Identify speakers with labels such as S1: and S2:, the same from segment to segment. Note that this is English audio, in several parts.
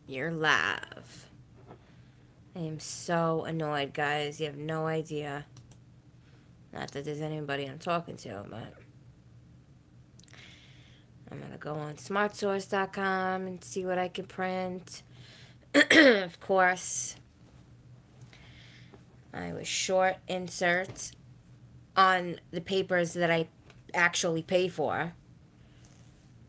S1: You're live. I am so annoyed, guys. You have no idea. Not that there's anybody I'm talking to, but I'm going to go on smartsource.com and see what I can print. Of course, I was short inserts on the papers that I actually pay for.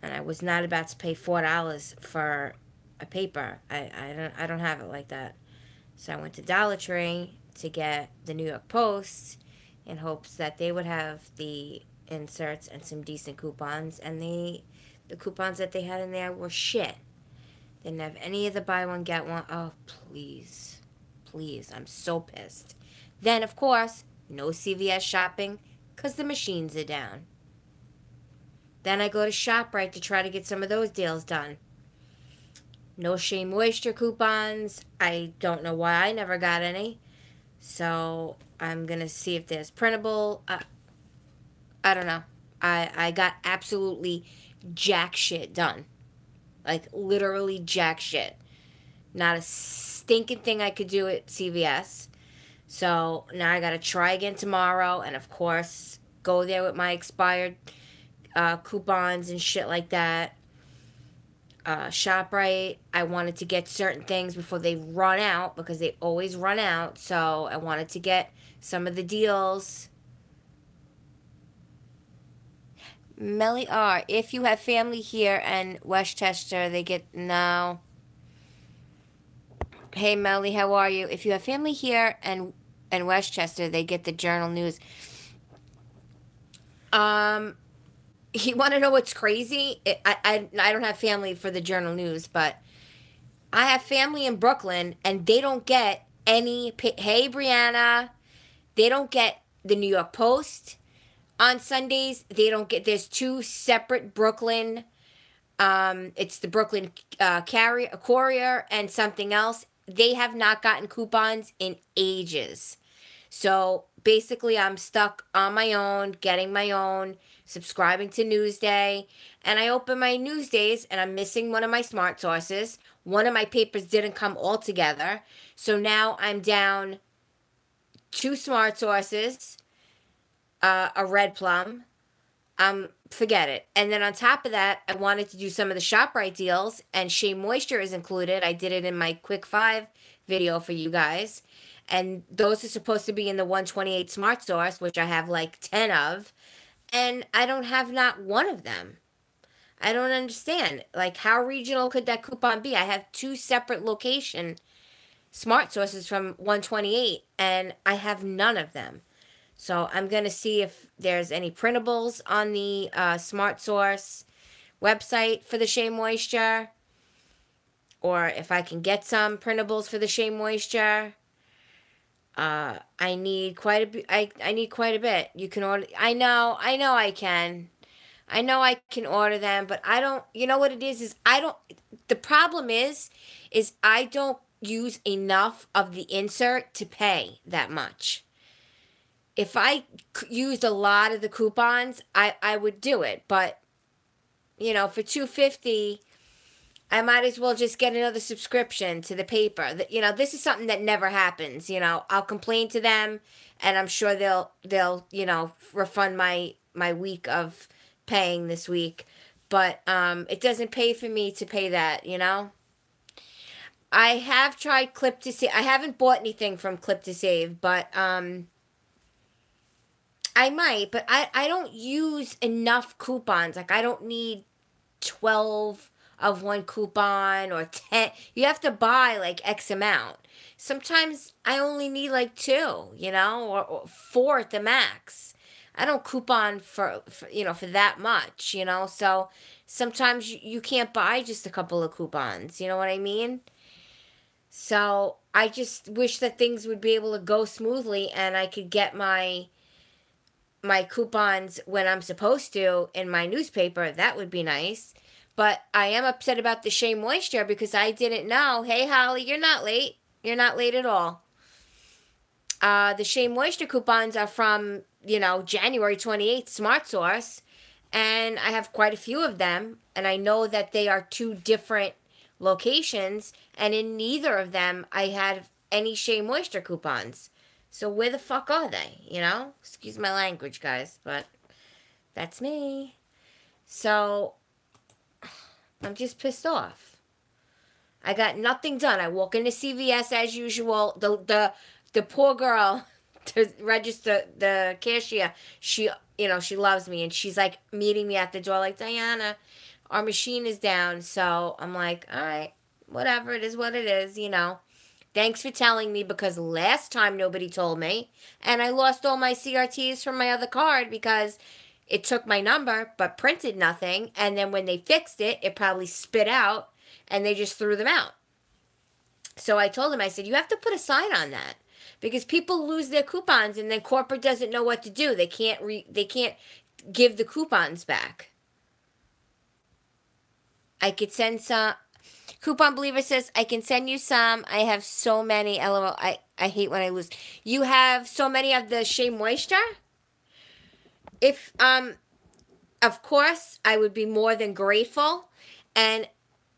S1: And I was not about to pay $4 for a paper. I don't have it like that. So I went to Dollar Tree to get the New York Post in hopes that they would have the inserts and some decent coupons. And the coupons that they had in there were shit. Didn't have any of the buy one get one. Oh, please. Please. I'm so pissed. Then, of course, no CVS shopping because the machines are down. Then I go to ShopRite to try to get some of those deals done. No Shea Moisture coupons. I don't know why I never got any. So I'm going to see if there's printable. I don't know. I got absolutely jack shit done. Like literally jack shit. Not a stinking thing I could do at CVS. So now I got to try again tomorrow. And of course, go there with my expired coupons and shit like that. ShopRite, I wanted to get certain things before they run out because they always run out. So I wanted to get some of the deals. Melly R, if you have family here in Westchester, they get no. Hey Melly, how are you? If you have family here in Westchester, they get the Journal News. You want to know what's crazy? I don't have family for the Journal News, but I have family in Brooklyn, and they don't get any. Hey, Brianna, they don't get the New York Post on Sundays. They don't get. There's two separate Brooklyn. It's the Brooklyn Courier and something else. They have not gotten coupons in ages. So basically, I'm stuck on my own, getting my own, subscribing to Newsday. And I open my Newsdays and I'm missing one of my smart sources. One of my papers didn't come all together. So now I'm down two smart sources, a red plum. Forget it. And then on top of that, I wanted to do some of the ShopRite deals, and Shea Moisture is included. I did it in my Quick 5 video for you guys. And those are supposed to be in the 128 Smart Source, which I have like 10 of. And I don't have not one of them. I don't understand. Like, how regional could that coupon be? I have two separate location Smart Sources from 128, and I have none of them. So I'm going to see if there's any printables on the Smart Source website for the Shea Moisture, or if I can get some printables for the Shea Moisture. I need quite a bit. I need quite a bit. You can order. I know I can. I know I can order them, but I don't. You know what it is I don't. The problem is I don't use enough of the insert to pay that much. If I used a lot of the coupons, I would do it. But, you know, for $2.50, I might as well just get another subscription to the paper. You know, this is something that never happens. You know, I'll complain to them, and I'm sure they'll you know, refund my week of paying this week. But it doesn't pay for me to pay that, you know. I have tried Clip to Save. I haven't bought anything from Clip to Save, but I might, but I don't use enough coupons. Like, I don't need 12 of one coupon or 10. You have to buy, like, X amount. Sometimes I only need, like, two, you know, or four at the max. I don't coupon for, you know, for that much, you know. So sometimes you can't buy just a couple of coupons. You know what I mean? So I just wish that things would be able to go smoothly and I could get my coupons when I'm supposed to in my newspaper. That would be nice. But I am upset about the Shea Moisture because I didn't know. Hey, Holly, you're not late. You're not late at all. The Shea Moisture coupons are from, you know, January 28th, Smart Source. And I have quite a few of them. And I know that they are two different locations, and in neither of them I had any Shea Moisture coupons. So where the fuck are they? You know? Excuse my language, guys, but that's me. So I'm just pissed off. I got nothing done. I walk into CVS as usual. The poor girl to register, the cashier, she she loves me, and she's like meeting me at the door like, Diana, our machine is down. So I'm like, all right, whatever, it is what it is. Thanks for telling me, because last time nobody told me, and I lost all my CRTs from my other card because it took my number but printed nothing, and then when they fixed it, it probably spit out, and they just threw them out. So I told him, I said, you have to put a sign on that, because people lose their coupons, and then corporate doesn't know what to do. They can't give the coupons back. I could send some. Coupon Believer says, I can send you some. I have so many. LOL. I hate when I lose. You have so many of the Shea Moisture? If, of course, I would be more than grateful. And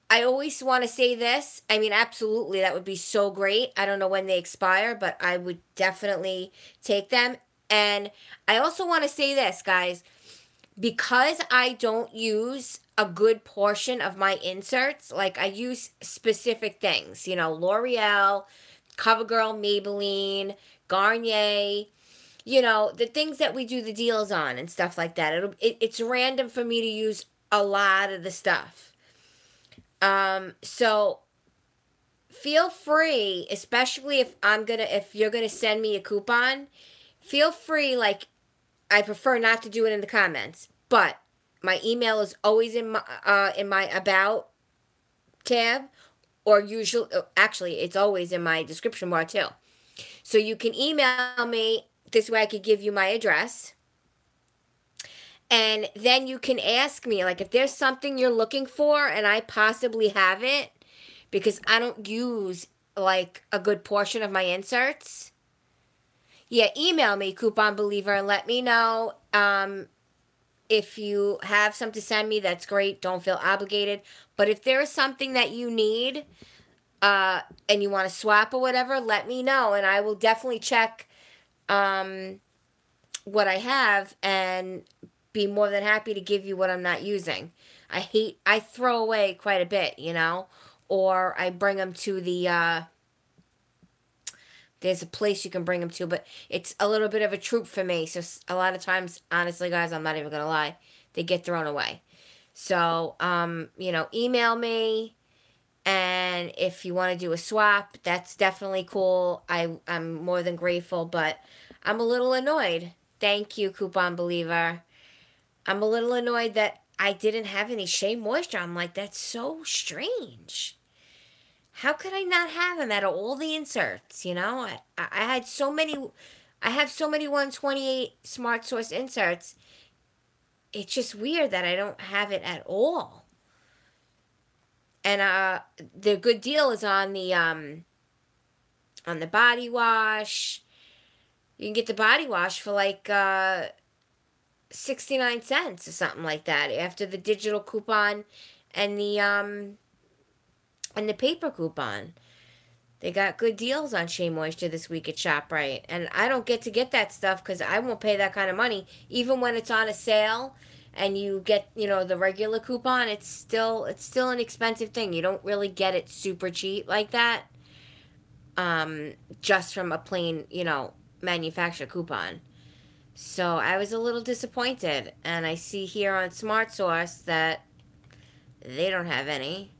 S1: I always want to say this. I mean, absolutely, that would be so great. I don't know when they expire, but I would definitely take them. And I also want to say this, guys. Because I don't use a good portion of my inserts, like I use specific things, L'Oreal, CoverGirl, Maybelline, Garnier, the things that we do the deals on and stuff like that. It's random for me to use a lot of the stuff. So feel free, especially if you're gonna send me a coupon, feel free, like, I prefer not to do it in the comments, but my email is always in my about tab, or actually it's always in my description bar too. So you can email me. This way I could give you my address. And then you can ask me, like, if there's something you're looking for and I possibly have it, because I don't use, like, a good portion of my inserts. Yeah, email me, Coupon Believer, and let me know. If you have something to send me, that's great. Don't feel obligated. But if there is something that you need, and you want to swap or whatever, let me know, and I will definitely check what I have and be more than happy to give you what I'm not using. I throw away quite a bit, or I bring them to the there's a place you can bring them to, but it's a little bit of a troop for me. So a lot of times, honestly, guys, I'm not even going to lie, they get thrown away. So, email me. And if you want to do a swap, that's definitely cool. I'm more than grateful, but I'm a little annoyed. Thank you, Coupon Believer. I'm a little annoyed that I didn't have any Shea Moisture. I'm like, that's so strange. How could I not have them out of all the inserts? I had so many. I have so many 128 Smart Source inserts. It's just weird that I don't have it at all. And the good deal is on the body wash. You can get the body wash for like 69 cents or something like that after the digital coupon and the paper coupon. They got good deals on Shea Moisture this week at ShopRite. And I don't get to get that stuff because I won't pay that kind of money. Even when it's on a sale and you get, the regular coupon, it's still an expensive thing. You don't really get it super cheap like that. Just from a plain, manufacturer coupon. So I was a little disappointed. And I see here on Smart Source that they don't have any.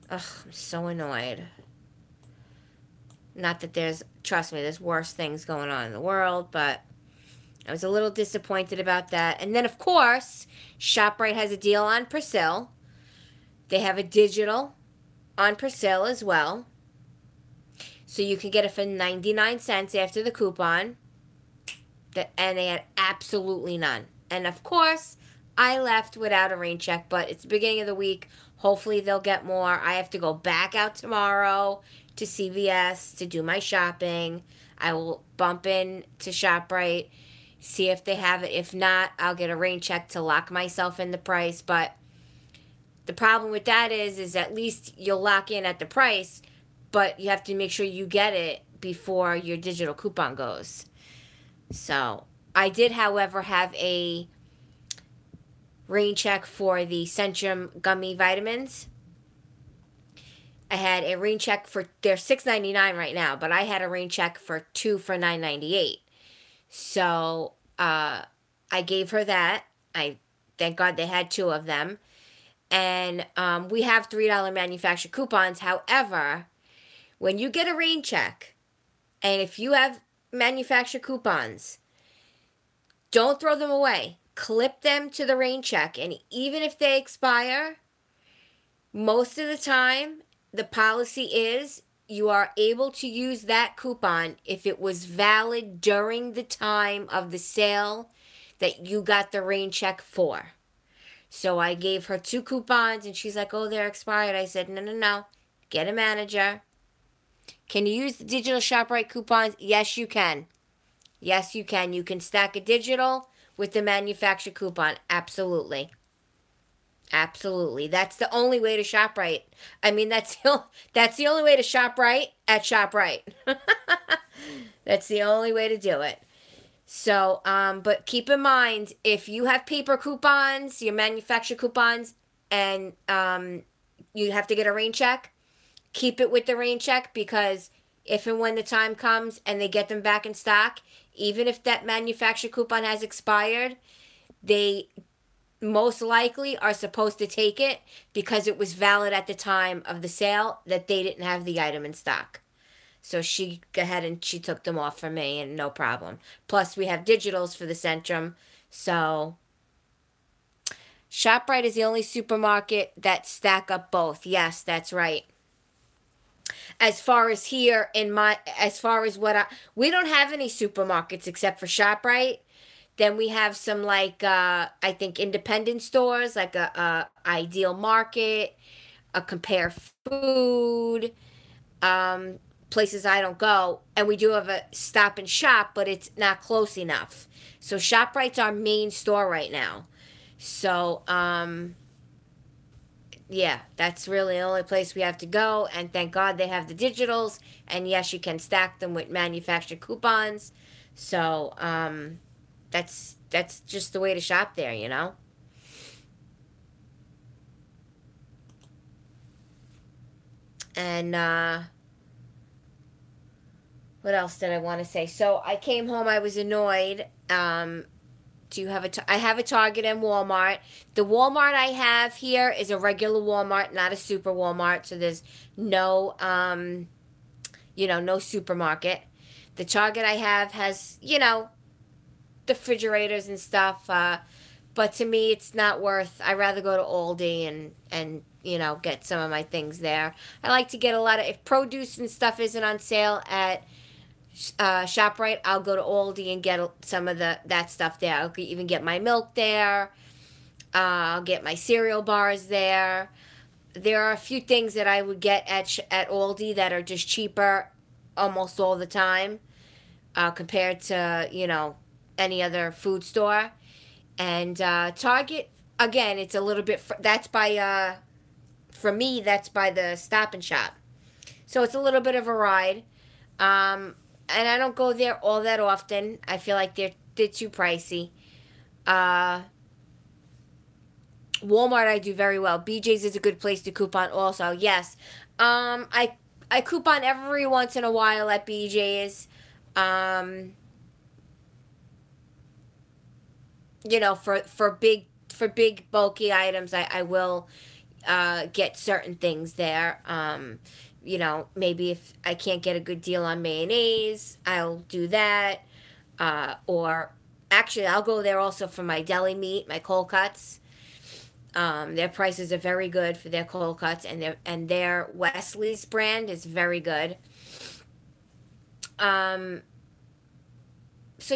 S1: Ugh, I'm so annoyed. Not that trust me, there's worse things going on in the world, but I was a little disappointed about that. And then, of course, ShopRite has a deal on Persil. They have a digital on Persil as well. So you can get it for 99 cents after the coupon. And they had absolutely none. And, of course, I left without a rain check, but it's the beginning of the week. Hopefully they'll get more. I have to go back out tomorrow to CVS to do my shopping. I will bump in to ShopRite, see if they have it. If not, I'll get a rain check to lock myself in the price. But The problem with that is at least you'll lock in at the price, but you have to make sure you get it before your digital coupon goes. So I did, however, have a rain check for the Centrum gummy vitamins. I had a rain check for, they're $6.99 right now, but I had a rain check for 2 for $9.98. So I gave her that. I thank God they had 2 of them. And we have $3 manufacturer coupons. However, when you get a rain check, and if you have manufacturer coupons, don't throw them away. Clip them to the rain check. And even if they expire, most of the time, the policy is you are able to use that coupon if it was valid during the time of the sale that you got the rain check for. So I gave her 2 coupons, and she's like, oh, they're expired. I said, no. Get a manager. Can you use the digital ShopRite coupons? Yes, you can. Yes, you can. You can stack a digital with the manufacturer coupon. Absolutely. Absolutely. That's the only way to shop right. I mean, that's the only way to shop right at ShopRite. That's the only way to do it. So, but keep in mind, if you have paper coupons, your manufacturer coupons, and you have to get a rain check, keep it with the rain check, because if and when the time comes and they get them back in stock, even if that manufacturer coupon has expired, they most likely are supposed to take it because it was valid at the time of the sale that they didn't have the item in stock. So she go ahead and she took them off for me, and no problem. Plus, we have digitals for the Centrum. So ShopRite is the only supermarket that stack up both. Yes, that's right. As far as here as far as we don't have any supermarkets except for ShopRite. Then we have some, like, I think independent stores, like a Ideal Market, a Compare Food, places I don't go. And we do have a Stop and Shop, but it's not close enough. So ShopRite's our main store right now. So, yeah, that's really the only place we have to go. And thank God they have the digitals. And yes, you can stack them with manufacturer coupons. So, that's just the way to shop there, you know? And, what else did I want to say? So I came home, I was annoyed. Do you have I have a Target and Walmart. The Walmart I have here is a regular Walmart, not a super Walmart. So there's no, no supermarket. The Target I have has, the refrigerators and stuff. But to me, it's not worth. I'd rather go to Aldi and get some of my things there. I like to get a lot of, if produce and stuff isn't on sale at ShopRite, I'll go to Aldi and get some of that stuff there. I'll even get my milk there. I'll get my cereal bars there. There are a few things that I would get at Aldi that are just cheaper almost all the time compared to, any other food store. And Target, again, it's a little bit, that's by, for me, that's by the Stop and Shop. So it's a little bit of a ride. And I don't go there all that often. I feel like they're too pricey. Walmart I do very well. BJ's is a good place to coupon also. Yes. I coupon every once in a while at BJ's. For big bulky items, I will get certain things there. Maybe if I can't get a good deal on mayonnaise, I'll do that. Or actually, I'll go there also for my deli meat, my cold cuts. Their prices are very good for their cold cuts, and their Wesley's brand is very good. So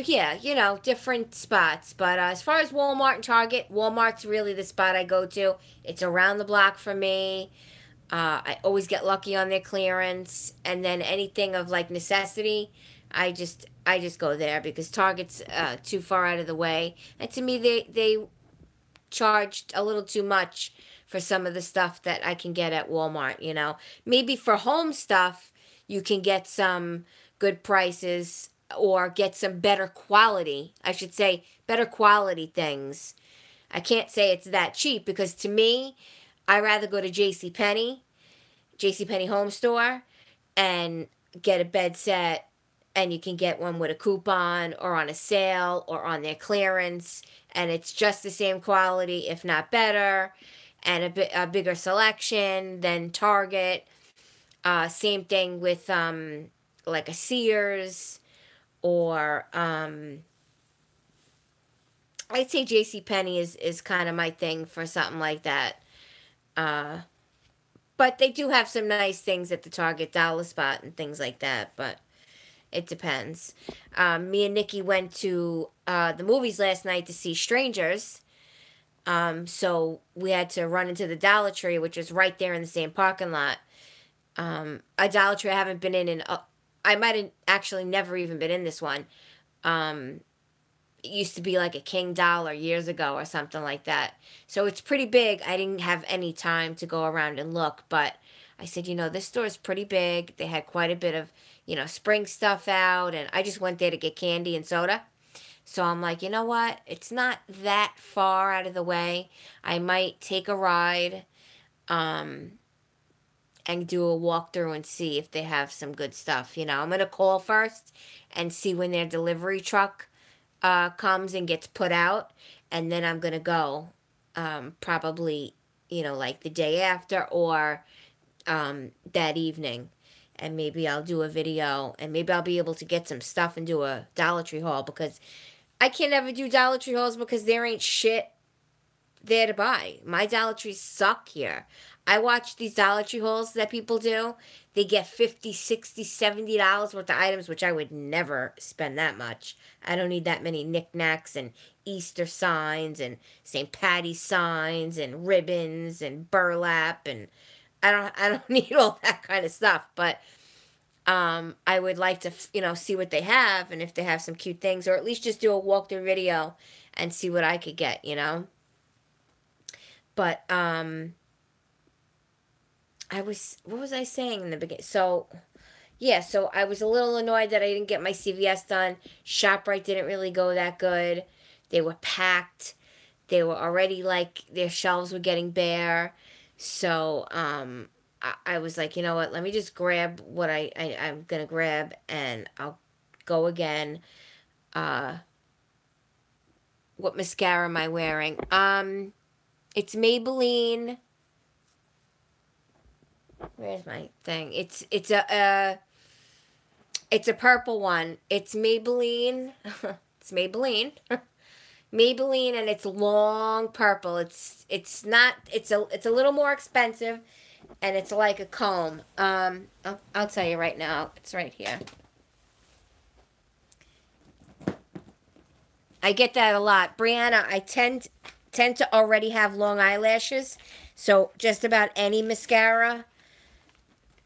S1: yeah, different spots. But as far as Walmart and Target, Walmart's really the spot I go to. It's around the block for me. I always get lucky on their clearance, and then anything of like necessity, I just go there because Target's too far out of the way, and to me they charged a little too much for some of the stuff that I can get at Walmart, you know. Maybe for home stuff, you can get some good prices or get some better quality. I should say better quality things. I can't say it's that cheap because to me, I rather go to J.C. Penney Home Store, and get a bed set, and you can get one with a coupon or on a sale or on their clearance, and it's just the same quality, if not better, and a bigger selection than Target. Same thing with like a Sears or I'd say J.C. Penney is kind of my thing for something like that. Uh, but they do have some nice things at the Target Dollar Spot and things like that. But it depends. Me and Nikki went to the movies last night to see Strangers. So we had to run into the Dollar Tree, which is right there in the same parking lot. A Dollar Tree I haven't been in. I might have actually never even been in this one. It used to be like a King Dollar years ago or something like that. So it's pretty big. I didn't have any time to go around and look, but I said, you know, this store is pretty big. They had quite a bit of, you know, spring stuff out, and I just went there to get candy and soda. So I'm like, you know what? It's not that far out of the way. I might take a ride and do a walkthrough and see if they have some good stuff. You know, I'm going to call first and see when their delivery truck comes and gets put out, and then I'm gonna go probably, you know, like the day after or that evening, and maybe I'll do a video, and maybe I'll be able to get some stuff and do a Dollar Tree haul, because I can never do Dollar Tree hauls because there ain't shit there to buy. My Dollar Trees suck here. I watch these Dollar Tree hauls that people do. They get 50, 60, $70 worth of items, which I would never spend that much. I don't need that many knickknacks and Easter signs and St. Patty's signs and ribbons and burlap, and I don't need all that kind of stuff, but I would like to, you know, see what they have, and if they have some cute things, or at least just do a walkthrough video and see what I could get, you know. But what was I saying in the beginning? So, yeah, so I was a little annoyed that I didn't get my CVS done. ShopRite didn't really go that good. They were packed. They were already, like, their shelves were getting bare. So, I was like, you know what, let me just grab what I'm going to grab, and I'll go again. What mascara am I wearing? It's Maybelline. Where's my thing? It's a purple one. It's Maybelline. It's Maybelline. Maybelline, and it's long purple. It's not. It's a little more expensive, and it's like a comb. I'll tell you right now. It's right here. I get that a lot, Brianna. I tend to already have long eyelashes, so just about any mascara,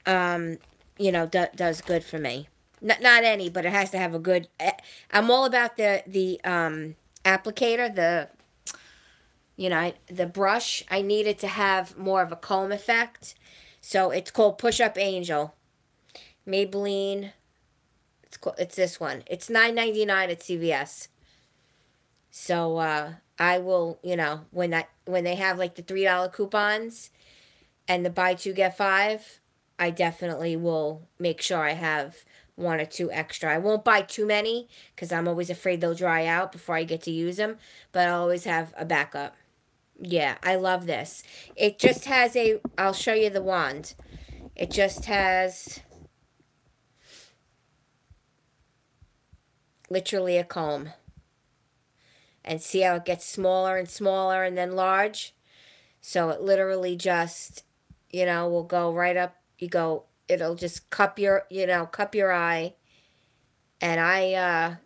S1: you know, does good for me. Not any, but it has to have a good. I'm all about the applicator, the brush. I need it to have more of a comb effect, so it's called Push Up Angel, Maybelline. It's this one. It's $9.99 at CVS. So I will, you know, when they have like the $3 coupons and the buy two get five, I definitely will make sure I have one or two extra. I won't buy too many because I'm always afraid they'll dry out before I get to use them, but I'll always have a backup. Yeah, I love this. It just has I'll show you the wand. It just has literally a comb. And see how it gets smaller and smaller and then large? So it literally just, you know, will go right up. It'll just cup your eye. And I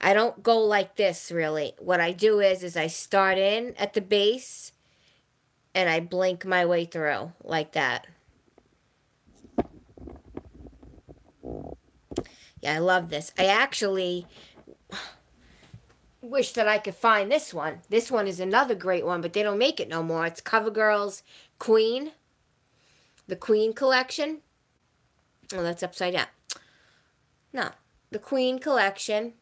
S1: don't go like this, really. What I do is I start in at the base, and I blink my way through like that. Yeah, I love this. I actually... wish that I could find this one. This one is another great one, but they don't make it no more. It's CoverGirl's Queen, the Queen collection. Oh, that's upside down. No, the Queen collection.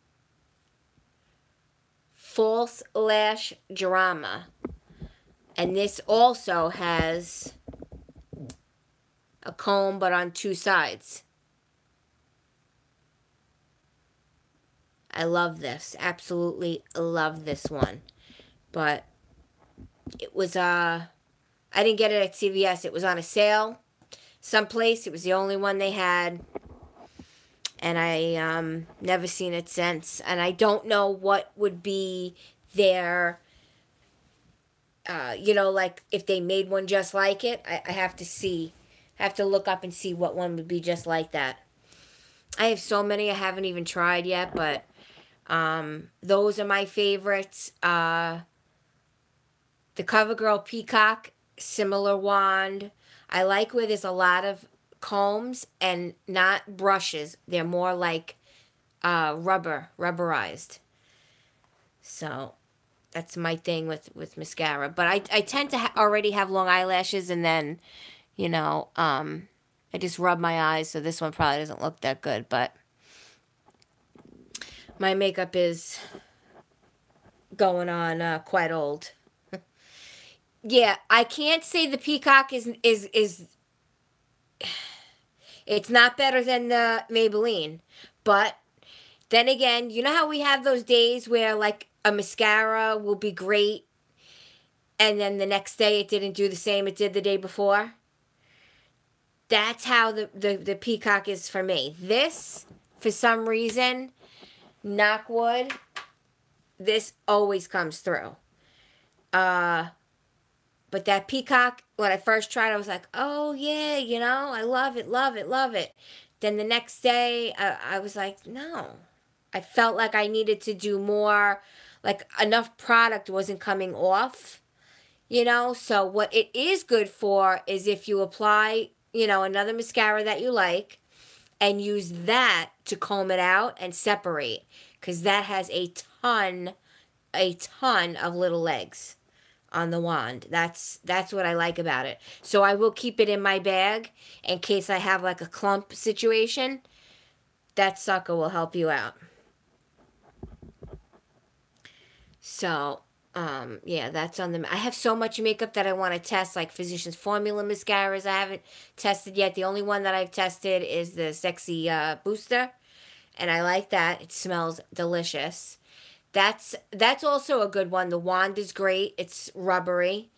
S1: False Lash Drama. And this also has a comb, but on two sides. I love this. Absolutely love this one. But it was, I didn't get it at CVS. It was on a sale someplace. It was the only one they had. And I never seen it since. And I don't know what would be their, you know, like if they made one just like it. I have to see. I have to look up and see what one would be just like that. I have so many I haven't even tried yet, but those are my favorites. The CoverGirl Peacock, similar wand. I like where there's a lot of combs and not brushes. They're more like rubberized. So that's my thing with mascara. But I tend to already have long eyelashes, and then, you know, I just rub my eyes, so this one probably doesn't look that good. But my makeup is going on quite old. Yeah, I can't say the Peacock is it's not better than the Maybelline, but then again, you know how we have those days where like a mascara will be great and then the next day it didn't do the same it did the day before? That's how the Peacock is for me. This, for some reason, knock wood, this always comes through. But that Peacock, when I first tried, I was like, oh, yeah, you know, I love it, love it, love it. Then the next day, I was like, no. I felt like I needed to do more, like enough product wasn't coming off, you know. So what it is good for is if you apply, you know, another mascara that you like and use that to comb it out and separate, because that has a ton of little legs on the wand. That's what I like about it. So I will keep it in my bag in case I have like a clump situation. That sucker will help you out. So, yeah, that's on the... I have so much makeup that I want to test, like Physicians Formula mascaras I haven't tested yet. The only one that I've tested is the Sexy Booster, and I like that. It smells delicious. That's also a good one. The wand is great. It's rubbery.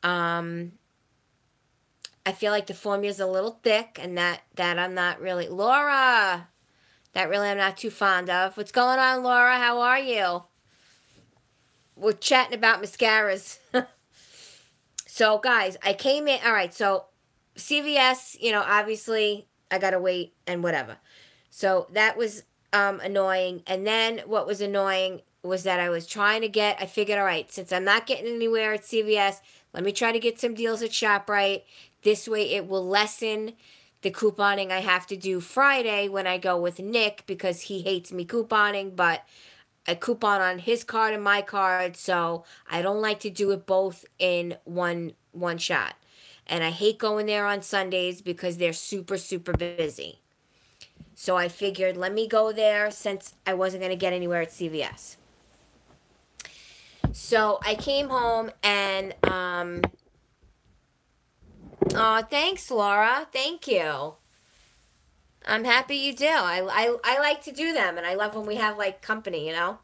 S1: I feel like the formula's a little thick, and that I'm not really... Laura! That really I'm not too fond of. What's going on, Laura? How are you? We're chatting about mascaras. So, guys, I came in... All right, so CVS, you know, obviously, I got to wait and whatever. So, that was annoying. And then what was annoying was that I was trying to get... I figured, all right, since I'm not getting anywhere at CVS, let me try to get some deals at ShopRite. This way, it will lessen the couponing I have to do Friday when I go with Nick, because he hates me couponing, but I coupon on his card and my card, so I don't like to do it both in one shot. And I hate going there on Sundays because they're super, super busy. So I figured, let me go there since I wasn't going to get anywhere at CVS. So I came home and, oh, thanks, Laura. Thank you. I'm happy you do. I like to do them, and I love when we have, like, company, you know?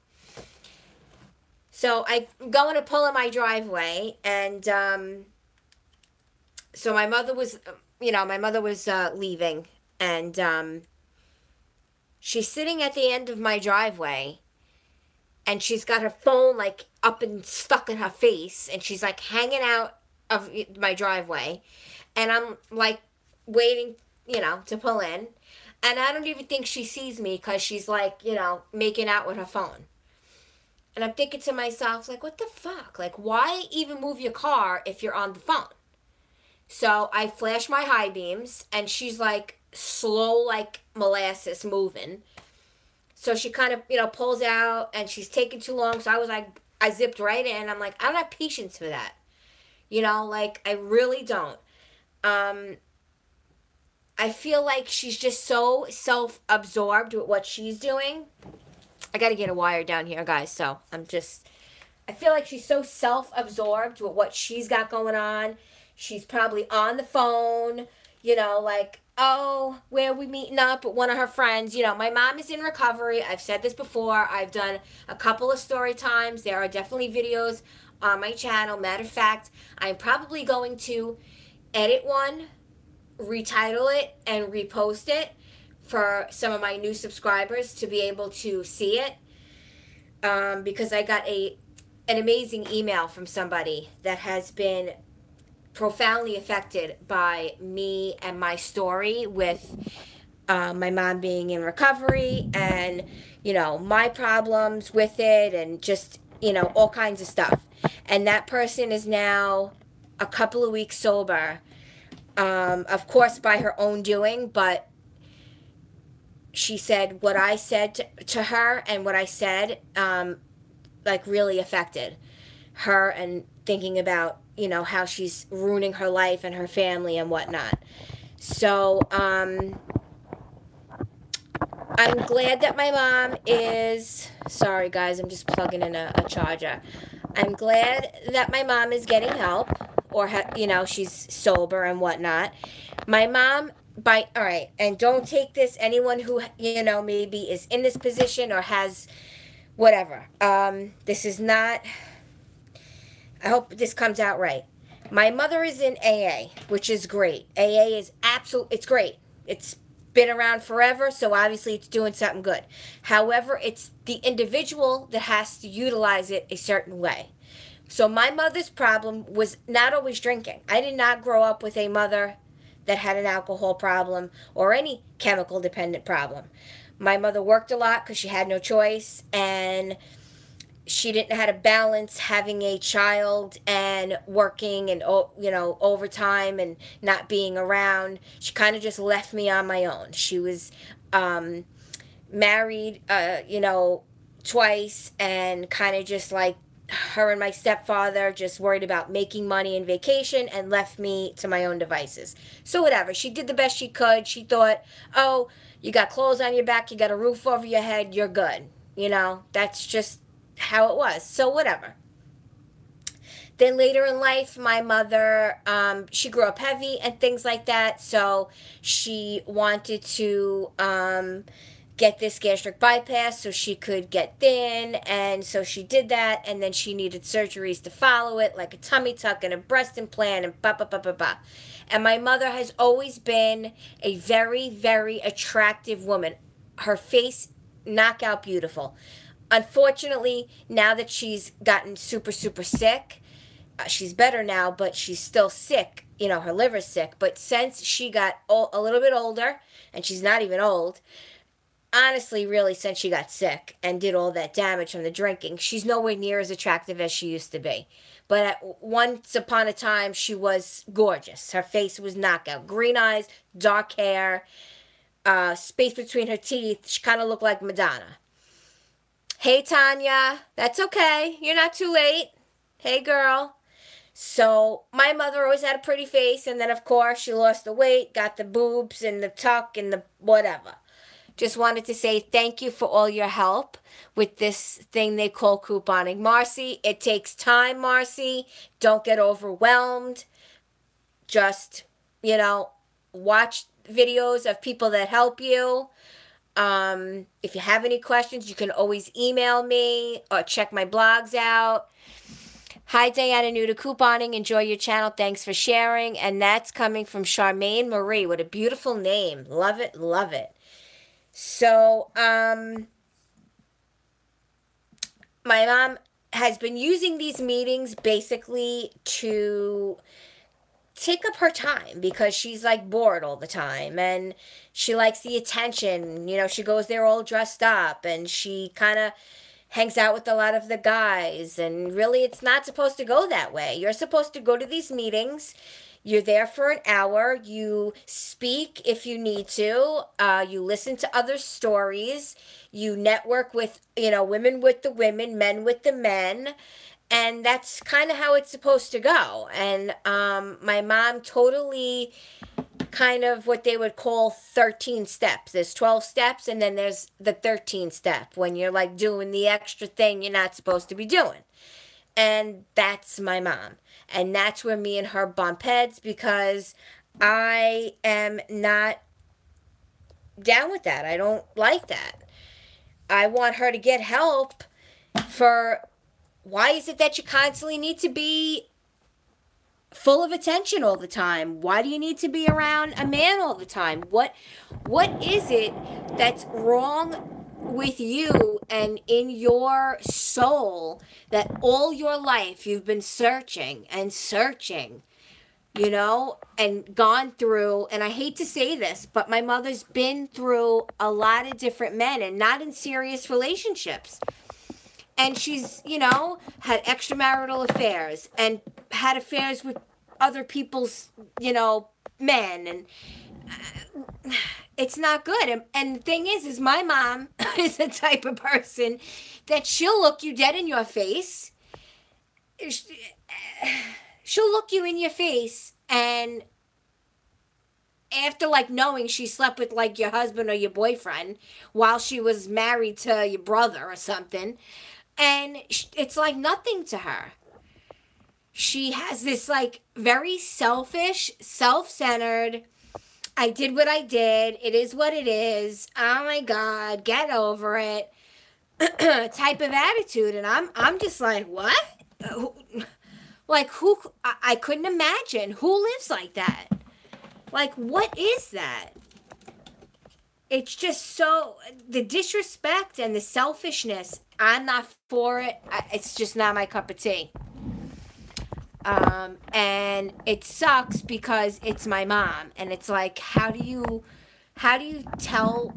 S1: So I'm going to pull in my driveway, and so my mother was, you know, leaving, and she's sitting at the end of my driveway, and she's got her phone, like, up and stuck in her face, and she's, like, hanging out of my driveway, and I'm, like, waiting, you know, to pull in. And I don't even think she sees me because she's, like, you know, making out with her phone. And I'm thinking to myself, like, what the fuck? Like, why even move your car if you're on the phone? So I flash my high beams, and she's, like, slow like molasses moving. So she kind of, pulls out and she's taking too long. So I was like, I zipped right in. I'm like, I don't have patience for that. Like I really don't. Um, I feel like she's just so self-absorbed with what she's doing. I got to get a wire down here, guys. So I feel like she's so self-absorbed with what she's got going on. She's probably on the phone, like, oh, where are we meeting up with one of her friends? My mom is in recovery. I've said this before. I've done a couple of story times. There are definitely videos on my channel. Matter of fact, I'm probably going to edit one, retitle it, and repost it for some of my new subscribers to be able to see it. Because I got an amazing email from somebody that has been profoundly affected by me and my story with my mom being in recovery and, my problems with it and just, all kinds of stuff. And that person is now a couple of weeks sober, of course, by her own doing, but she said what I said to her and what I said, like, really affected her and thinking about, how she's ruining her life and her family and whatnot. So, I'm glad that my mom is, sorry guys, I'm just plugging in a charger. I'm glad that my mom is getting help or, she's sober and whatnot. My mom, all right, and don't take this, anyone who, maybe is in this position or has whatever. This is not, I hope this comes out right. My mother is in AA, which is great. AA is it's great. It's been around forever, so obviously it's doing something good. However, it's the individual that has to utilize it a certain way. So my mother's problem was not always drinking. I did not grow up with a mother that had an alcohol problem or any chemical dependent problem. My mother worked a lot because she had no choice, and she didn't know how to balance having a child and working and, overtime and not being around. She kind of just left me on my own. She was married, twice, and kind of just like her and my stepfather just worried about making money and vacation and left me to my own devices. So whatever. She did the best she could. She thought, oh, you got clothes on your back, you got a roof over your head, you're good. That's just how it was. So whatever. Then later in life, my mother, she grew up heavy and things like that. So she wanted to get this gastric bypass so she could get thin. And so she did that. And then she needed surgeries to follow it, like a tummy tuck and a breast implant and ba ba ba ba ba. And my mother has always been a very, very attractive woman. Her face, knockout beautiful. Unfortunately, now that she's gotten super, super sick, she's better now, but she's still sick. Her liver's sick. But since she got a little bit older, and she's not even old, honestly, really, since she got sick and did all that damage from the drinking, she's nowhere near as attractive as she used to be. But once upon a time, she was gorgeous. Her face was knockout. Green eyes, dark hair, space between her teeth. She kind of looked like Madonna. Hey, Tanya. That's okay. You're not too late. Hey, girl. So my mother always had a pretty face. And then, of course, she lost the weight, got the boobs and the tuck and the whatever. Just wanted to say thank you for all your help with this thing they call couponing. Marcy, it takes time, Marcy. Don't get overwhelmed. Just, watch videos of people that help you. If you have any questions, you can always email me or check my blogs out. Hi, Diana, new to couponing. Enjoy your channel. Thanks for sharing. And that's coming from Charmaine Marie. What a beautiful name. Love it, love it. So, my mom has been using these meetings basically to take up her time because she's like bored all the time and she likes the attention. She goes there all dressed up and she kind of hangs out with a lot of the guys, and really it's not supposed to go that way. You're supposed to go to these meetings. You're there for an hour. You speak if you need to. You listen to other stories. You network with, women with the women, men with the men. And that's kind of how it's supposed to go. And my mom totally kind of what they would call 13 steps. There's 12 steps, and then there's the 13th step when you're like doing the extra thing you're not supposed to be doing. And that's my mom. And that's where me and her bump heads, because I am not down with that. I don't like that. I want her to get help for why is it that you constantly need to be full of attention all the time? Why do you need to be around a man all the time? What is it that's wrong with you and in your soul that all your life you've been searching and searching, and gone through, and I hate to say this, but my mother's been through a lot of different men and not in serious relationships. And she's, had extramarital affairs and had affairs with other people's, men. And it's not good. And the thing is my mom is the type of person that she'll look you dead in your face. She'll look you in your face, and after knowing she slept with your husband or your boyfriend while she was married to your brother or something, and it's like nothing to her. She has this very selfish, self-centered, I did what I did, it is what it is, oh my God, get over it type of attitude. And I'm just like, what? Who? I couldn't imagine who lives like that. What is that? It's just so, the disrespect and the selfishness, I'm not for it. It's just not my cup of tea. And it sucks because it's my mom. And it's how do you tell,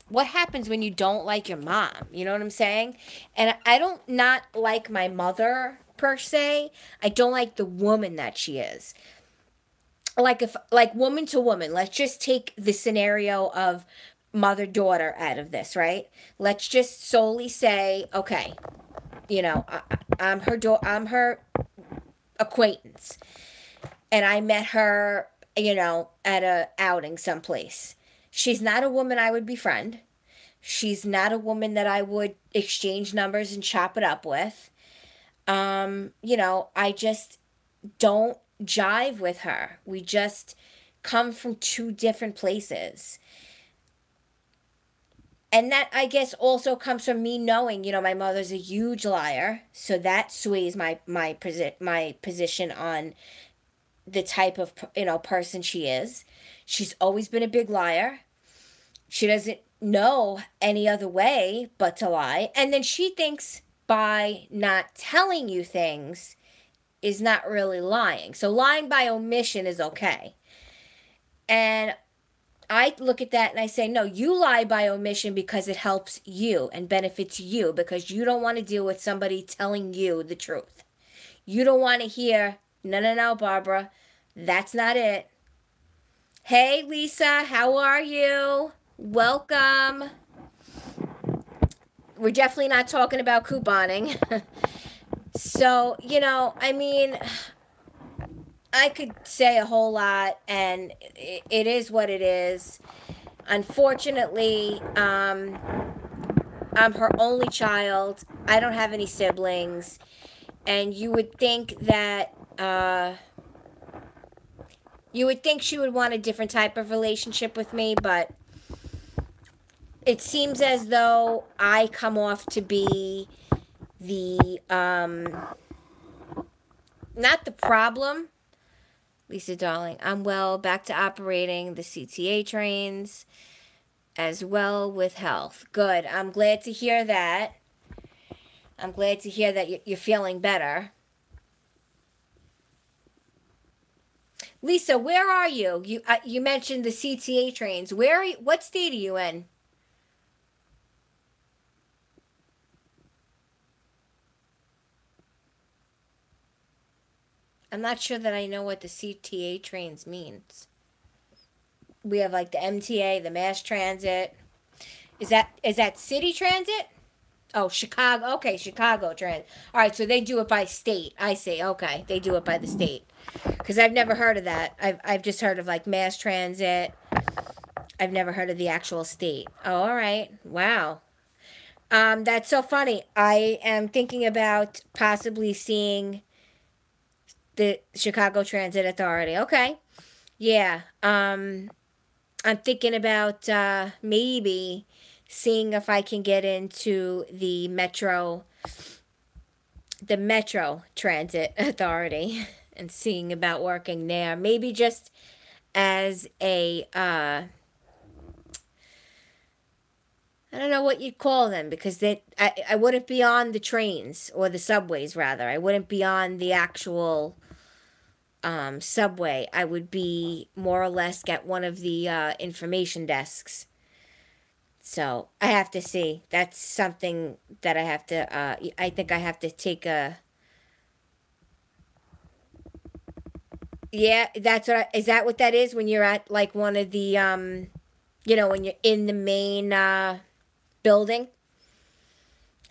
S1: what happens when you don't like your mom? You know what I'm saying? And I don't not like my mother per se. I don't like the woman that she is. If woman to woman, let's just take the scenario of mother-daughter out of this, right? Let's just solely say, okay, I'm her acquaintance, and I met her, at a outing someplace. She's not a woman I would befriend. She's not a woman that I would exchange numbers and chop it up with. I just don't jive with her. We just come from two different places. And that, I guess, also comes from me knowing, my mother's a huge liar. So that sways my position on the type of, person she is. She's always been a big liar. She doesn't know any other way but to lie. And then she thinks by not telling you things is not really lying. So lying by omission is okay. And I look at that and I say, no, you lie by omission because it helps you and benefits you, because you don't want to deal with somebody telling you the truth. You don't want to hear, no, Barbara, that's not it. Hey, Lisa, how are you? Welcome. We're definitely not talking about couponing. So, I could say a whole lot, and it is what it is. Unfortunately, I'm her only child. I don't have any siblings. And you would think that, she would want a different type of relationship with me, but it seems as though I come off to be the, not the problem. Lisa, darling, I'm well, back to operating the CTA trains as well with health. Good. I'm glad to hear that. I'm glad to hear that you're feeling better. Lisa, where are you? You mentioned the CTA trains. Where are you? What state are you in? I'm not sure that I know what the CTA trains means. We have like the MTA, the mass transit. Is that city transit? Oh, Chicago. Okay, Chicago transit. All right, so they do it by state. I see. Okay, they do it by the state. Because I've never heard of that. I've just heard of like mass transit. I've never heard of the actual state. Oh, all right. Wow. That's so funny. I am thinking about possibly seeing the Chicago Transit Authority. Okay. Yeah. I'm thinking about maybe seeing if I can get into the Metro Transit Authority and seeing about working there. Maybe just as a I don't know what you'd call them because I wouldn't be on the trains or the subways rather. I wouldn't be on the actual subway. I would be more or less at one of the information desks. So I have to see. That's something that I have to. I think I have to take a. Yeah, that's what. Is that what that is when you're at like one of the when you're in the main building?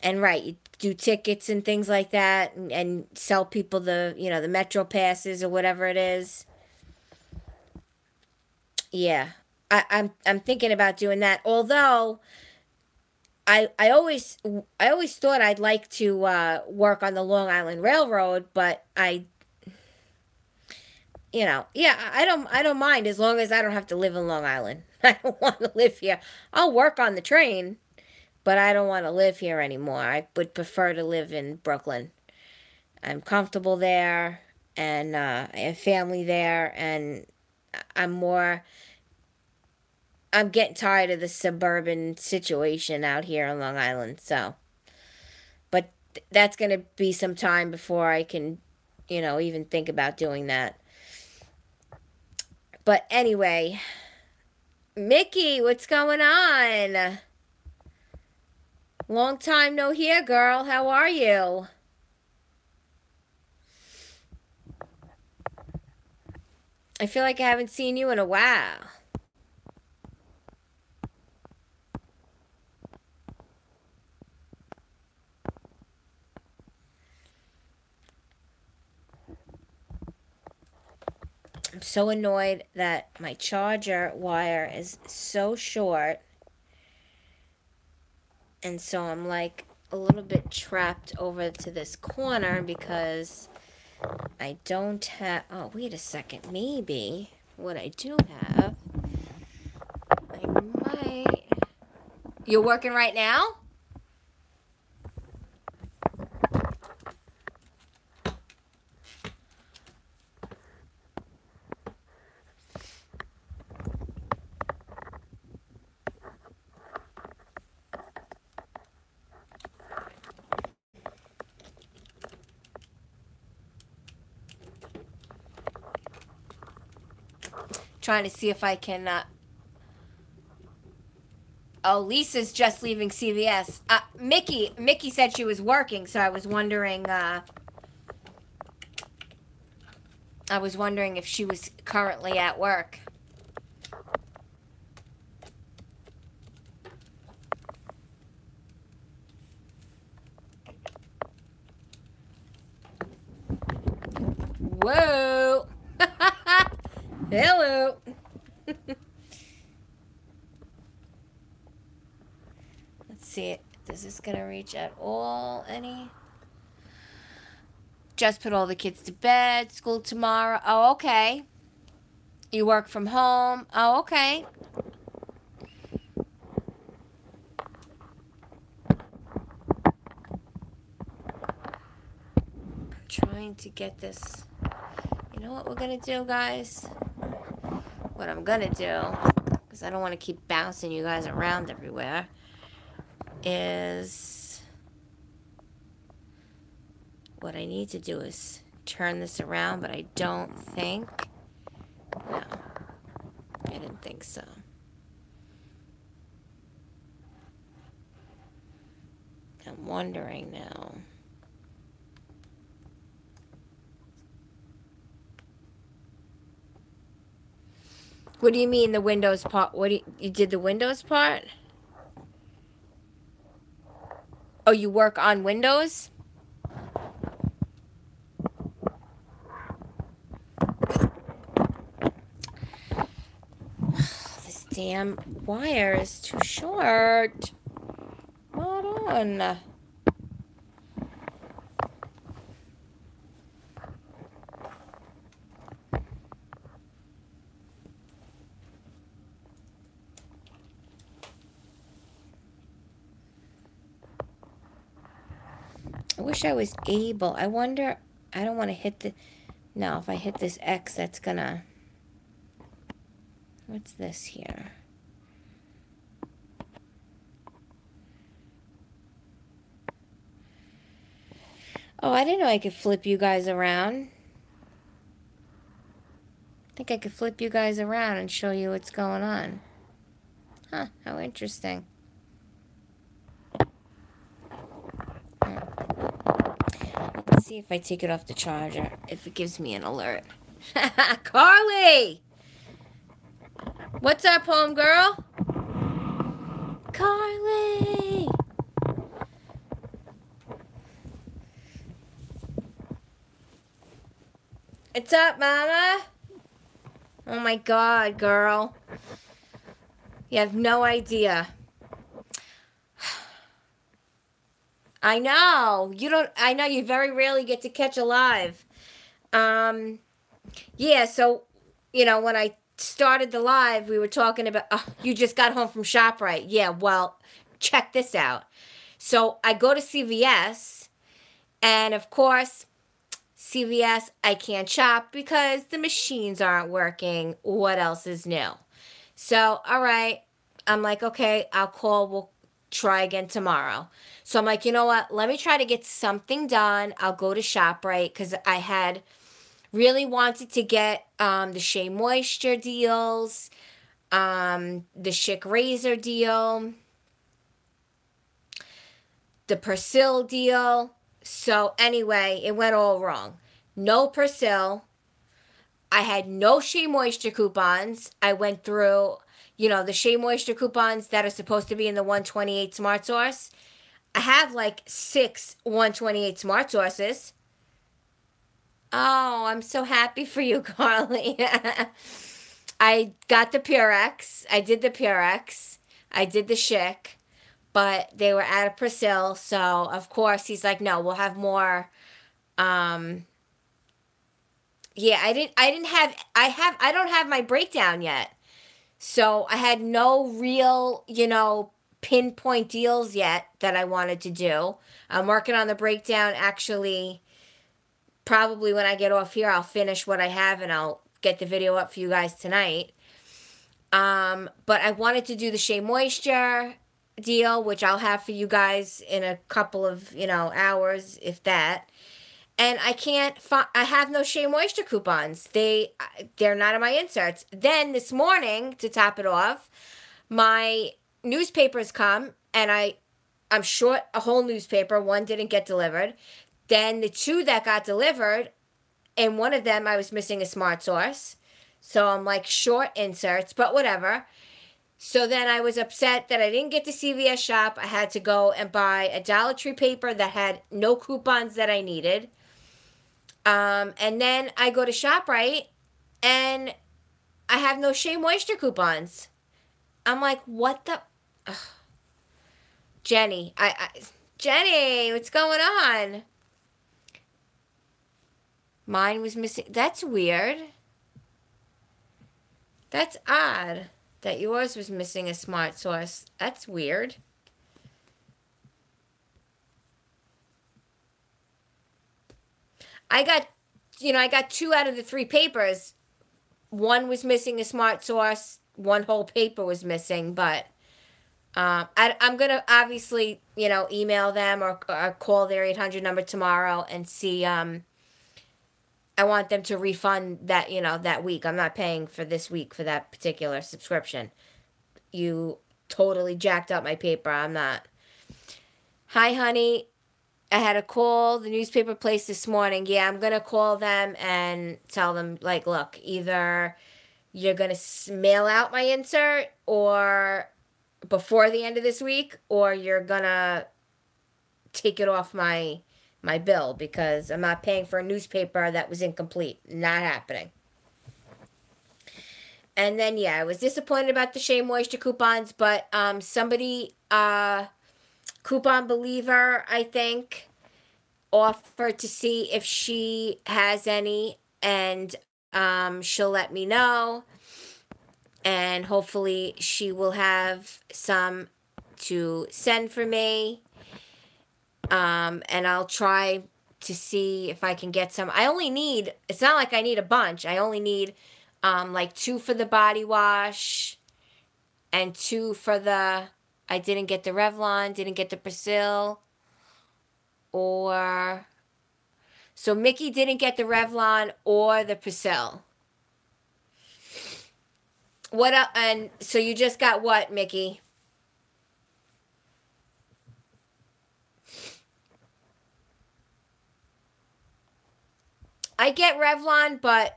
S1: And right, you do tickets and things like that, and sell people the metro passes or whatever it is. Yeah, I'm thinking about doing that. Although I always thought I'd like to work on the Long Island Railroad, but yeah, I don't mind as long as I don't have to live in Long Island. I don't want to live here. I'll work on the train, but I don't want to live here anymore. I would prefer to live in Brooklyn. I'm comfortable there, and I have family there, and I'm more. I'm getting tired of the suburban situation out here on Long Island. So, but that's gonna be some time before I can, even think about doing that. But anyway, Mickey, what's going on? Long time no hear, girl. How are you? I feel like I haven't seen you in a while. I'm so annoyed that my charger wire is so short. And so I'm like a little bit trapped over to this corner because I don't have. Oh, wait a second. Maybe what I do have, I might. You're working right now? Trying to see if I can. Oh, Lisa's just leaving CVS. Mickey said she was working, so I was wondering. I was wondering if she was currently at work. Whoa! Hello. Let's see. Is this gonna reach at all? Any? Just put all the kids to bed. School tomorrow. Oh, okay. You work from home. Oh, okay. I'm trying to get this. You know what we're gonna do, guys? What I'm gonna do, because I don't want to keep bouncing you guys around everywhere, is what I need to do is turn this around, but I don't think. No, I didn't think so. I'm wondering now. What do you mean the Windows part? You did the Windows part? Oh, you work on Windows? This damn wire is too short. Hold on. I wish I was able. I wonder, I don't want to hit the, no, if I hit this X, that's gonna, what's this here? Oh, I didn't know I could flip you guys around. I think I could flip you guys around and show you what's going on. Huh, how interesting. Let's see if I take it off the charger, if it gives me an alert. Carly! What's up, home girl? Carly! What's up, mama? Oh my God, girl. You have no idea. I know. I know you very rarely get to catch a live. Yeah, so, when I started the live, we were talking about, you just got home from ShopRite. Yeah, well, check this out. So I go to CVS, and of course, CVS, I can't shop because the machines aren't working. What else is new? So, all right. I'm like, okay, I'll call. We'll try again tomorrow. So I'm like, you know what? Let me try to get something done. I'll go to ShopRite because I had really wanted to get the Shea Moisture deals, the Schick Razor deal, the Persil deal. So anyway, it went all wrong. No Persil. I had no Shea Moisture coupons. I went through, the Shea Moisture coupons that are supposed to be in the 128 Smart Source. I have like 6 128 Smart Sources. Oh, I'm so happy for you, Carly. I got the Purex. I did the Purex. I did the Schick. But they were out of Persil, so of course he's like, no, we'll have more. Yeah, I don't have my breakdown yet. So I had no real, pinpoint deals yet that I wanted to do. I'm working on the breakdown. Actually, probably when I get off here, I'll finish what I have and I'll get the video up for you guys tonight. But I wanted to do the Shea Moisture deal, which I'll have for you guys in a couple of, hours, if that. And I have no Shea Moisture coupons. They're not in my inserts. Then this morning, to top it off, my newspapers come, and I'm short a whole newspaper. One didn't get delivered. Then the 2 that got delivered, and one of them I was missing a Smart Source. So I'm like short inserts, but whatever. So then I was upset that I didn't get to CVS shop. I had to go and buy a Dollar Tree paper that had no coupons that I needed. And then I go to ShopRite, and I have no Shea Moisture coupons. I'm like, what the? Ugh. Jenny, Jenny, what's going on? Mine was missing. That's weird. That's odd that yours was missing a Smart Source. That's weird. I got 2 out of the 3 papers. One was missing a Smart Source. One whole paper was missing, but I'm going to obviously, email them or call their 800 number tomorrow and see. I want them to refund that, that week. I'm not paying for this week for that particular subscription. You totally jacked up my paper. I'm not. Hi, honey. I had a call the newspaper place this morning. Yeah, I'm going to call them and tell them, like, look, either you're going to mail out my insert or before the end of this week, or you're going to take it off my bill because I'm not paying for a newspaper that was incomplete. Not happening. And then, yeah, I was disappointed about the Shea Moisture coupons, but somebody, Coupon Believer, I think, offered to see if she has any, and she'll let me know. And hopefully she will have some to send for me. And I'll try to see if I can get some. I only need, it's not like I need a bunch. I only need like 2 for the body wash and 2 for the, I didn't get the Revlon, didn't get the Persil, or, so Mickey didn't get the Revlon or the Persil. What up? And so you just got what, Mickey? I get Revlon, but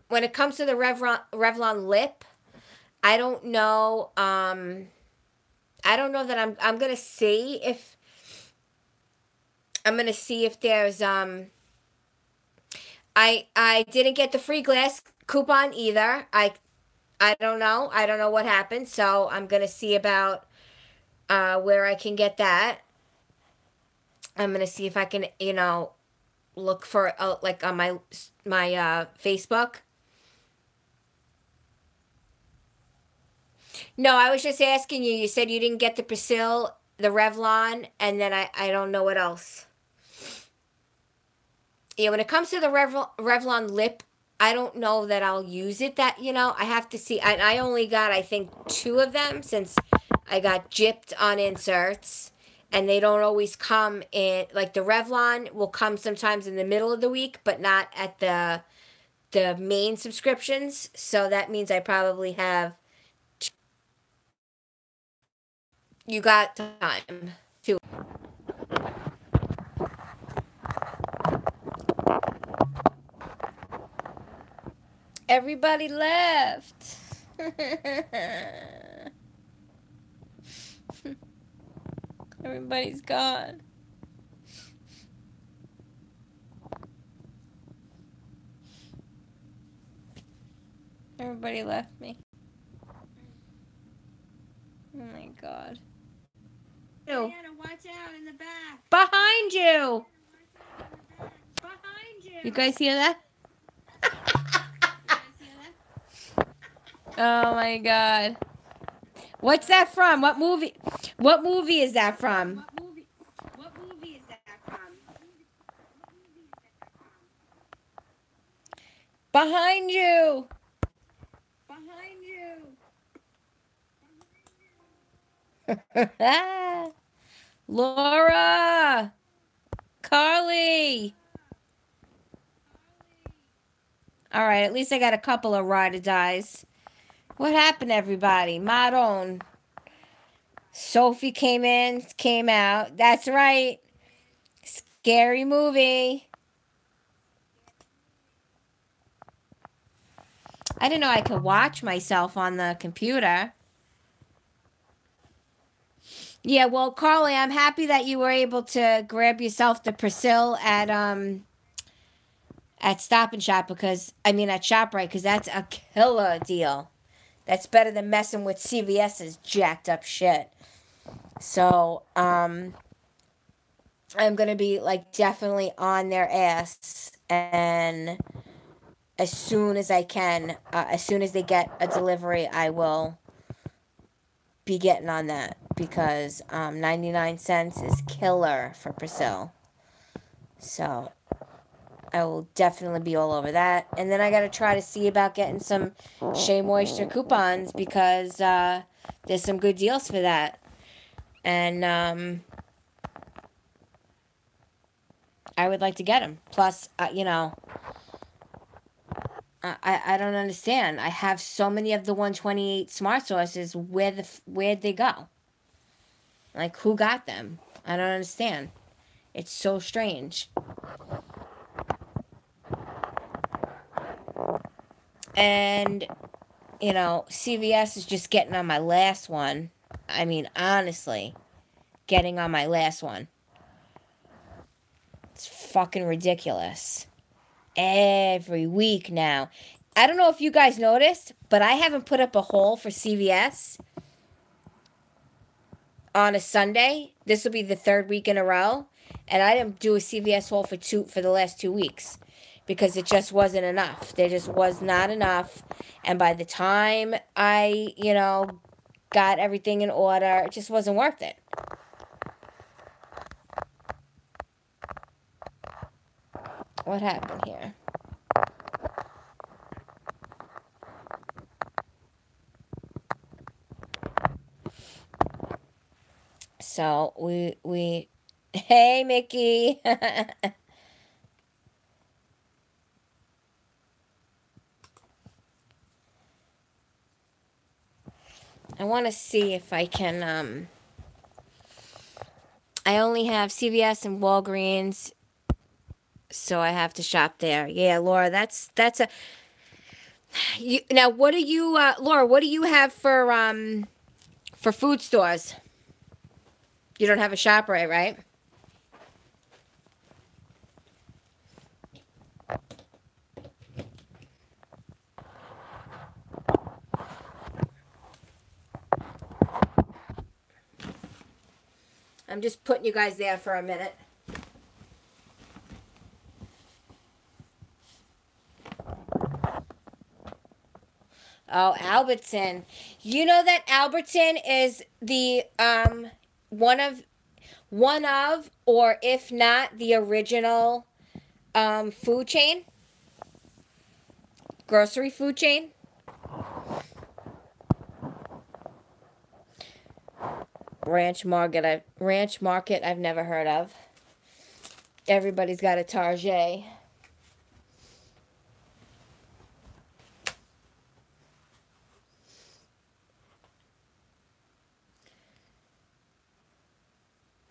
S1: when it comes to the Revlon lip, I don't know. I don't know that I'm gonna see if there's I didn't get the free glass coupon either. I don't know. I don't know what happened, so I'm gonna see about where I can get that. I'm gonna see if I can, look for like on my Facebook. No, I was just asking you. You said you didn't get the Persil, the Revlon, and then I don't know what else. Yeah, when it comes to the Revlon lip, I don't know that I'll use it. That, I have to see. I only got, I think, 2 of them since I got gypped on inserts. And they don't always come in, like the Revlon will come sometimes in the middle of the week, but not at the main subscriptions. So that means I probably have, you got time to. Everybody left. Everybody's gone. Everybody left me. Oh my God.
S2: Diana, watch out in the back.
S1: Behind you.
S2: Behind you.
S1: You guys hear that? Oh my God. What's that from? What movie? What movie is that from?
S2: What movie is that from?
S1: Behind you.
S2: Behind you.
S1: Laura. Carly. All right, at least I got a couple of ride or dies. What happened, everybody? Maron. Sophie came in, came out. That's right. Scary movie. I didn't know I could watch myself on the computer. Yeah, well, Carly, I'm happy that you were able to grab yourself the Persil at Stop and Shop at ShopRite, because that's a killer deal. That's better than messing with CVS's jacked up shit. So, I'm gonna be like definitely on their ass, and as soon as I can, as soon as they get a delivery, I will be getting on that, because 99 cents is killer for Persil. So I will definitely be all over that. And then I got to try to see about getting some Shea Moisture coupons, because there's some good deals for that. And I would like to get them. Plus, I don't understand. I have so many of the 128 smart sources. Where'd they go? Like, who got them? I don't understand. It's so strange. And CVS is just getting on my last one. I mean, honestly, getting on my last one. It's fucking ridiculous. Every week now. I don't know if you guys noticed, but I haven't put up a haul for CVS on a Sunday. This will be the third week in a row, and I didn't do a CVS haul for the last 2 weeks because it just wasn't enough. There just was not enough, and by the time I, got everything in order, it just wasn't worth it. What happened here? So we hey Mickey. I want to see if I can I only have CVS and Walgreens, so I have to shop there. Yeah, Laura, that's a now what do you Laura, what do you have for food stores? You don't have a ShopRite, right? I'm just putting you guys there for a minute. Oh, Albertson. You know that Albertson is the one of or if not the original food chain? Grocery food chain? Ranch Market I've never heard of. Everybody's got a Target.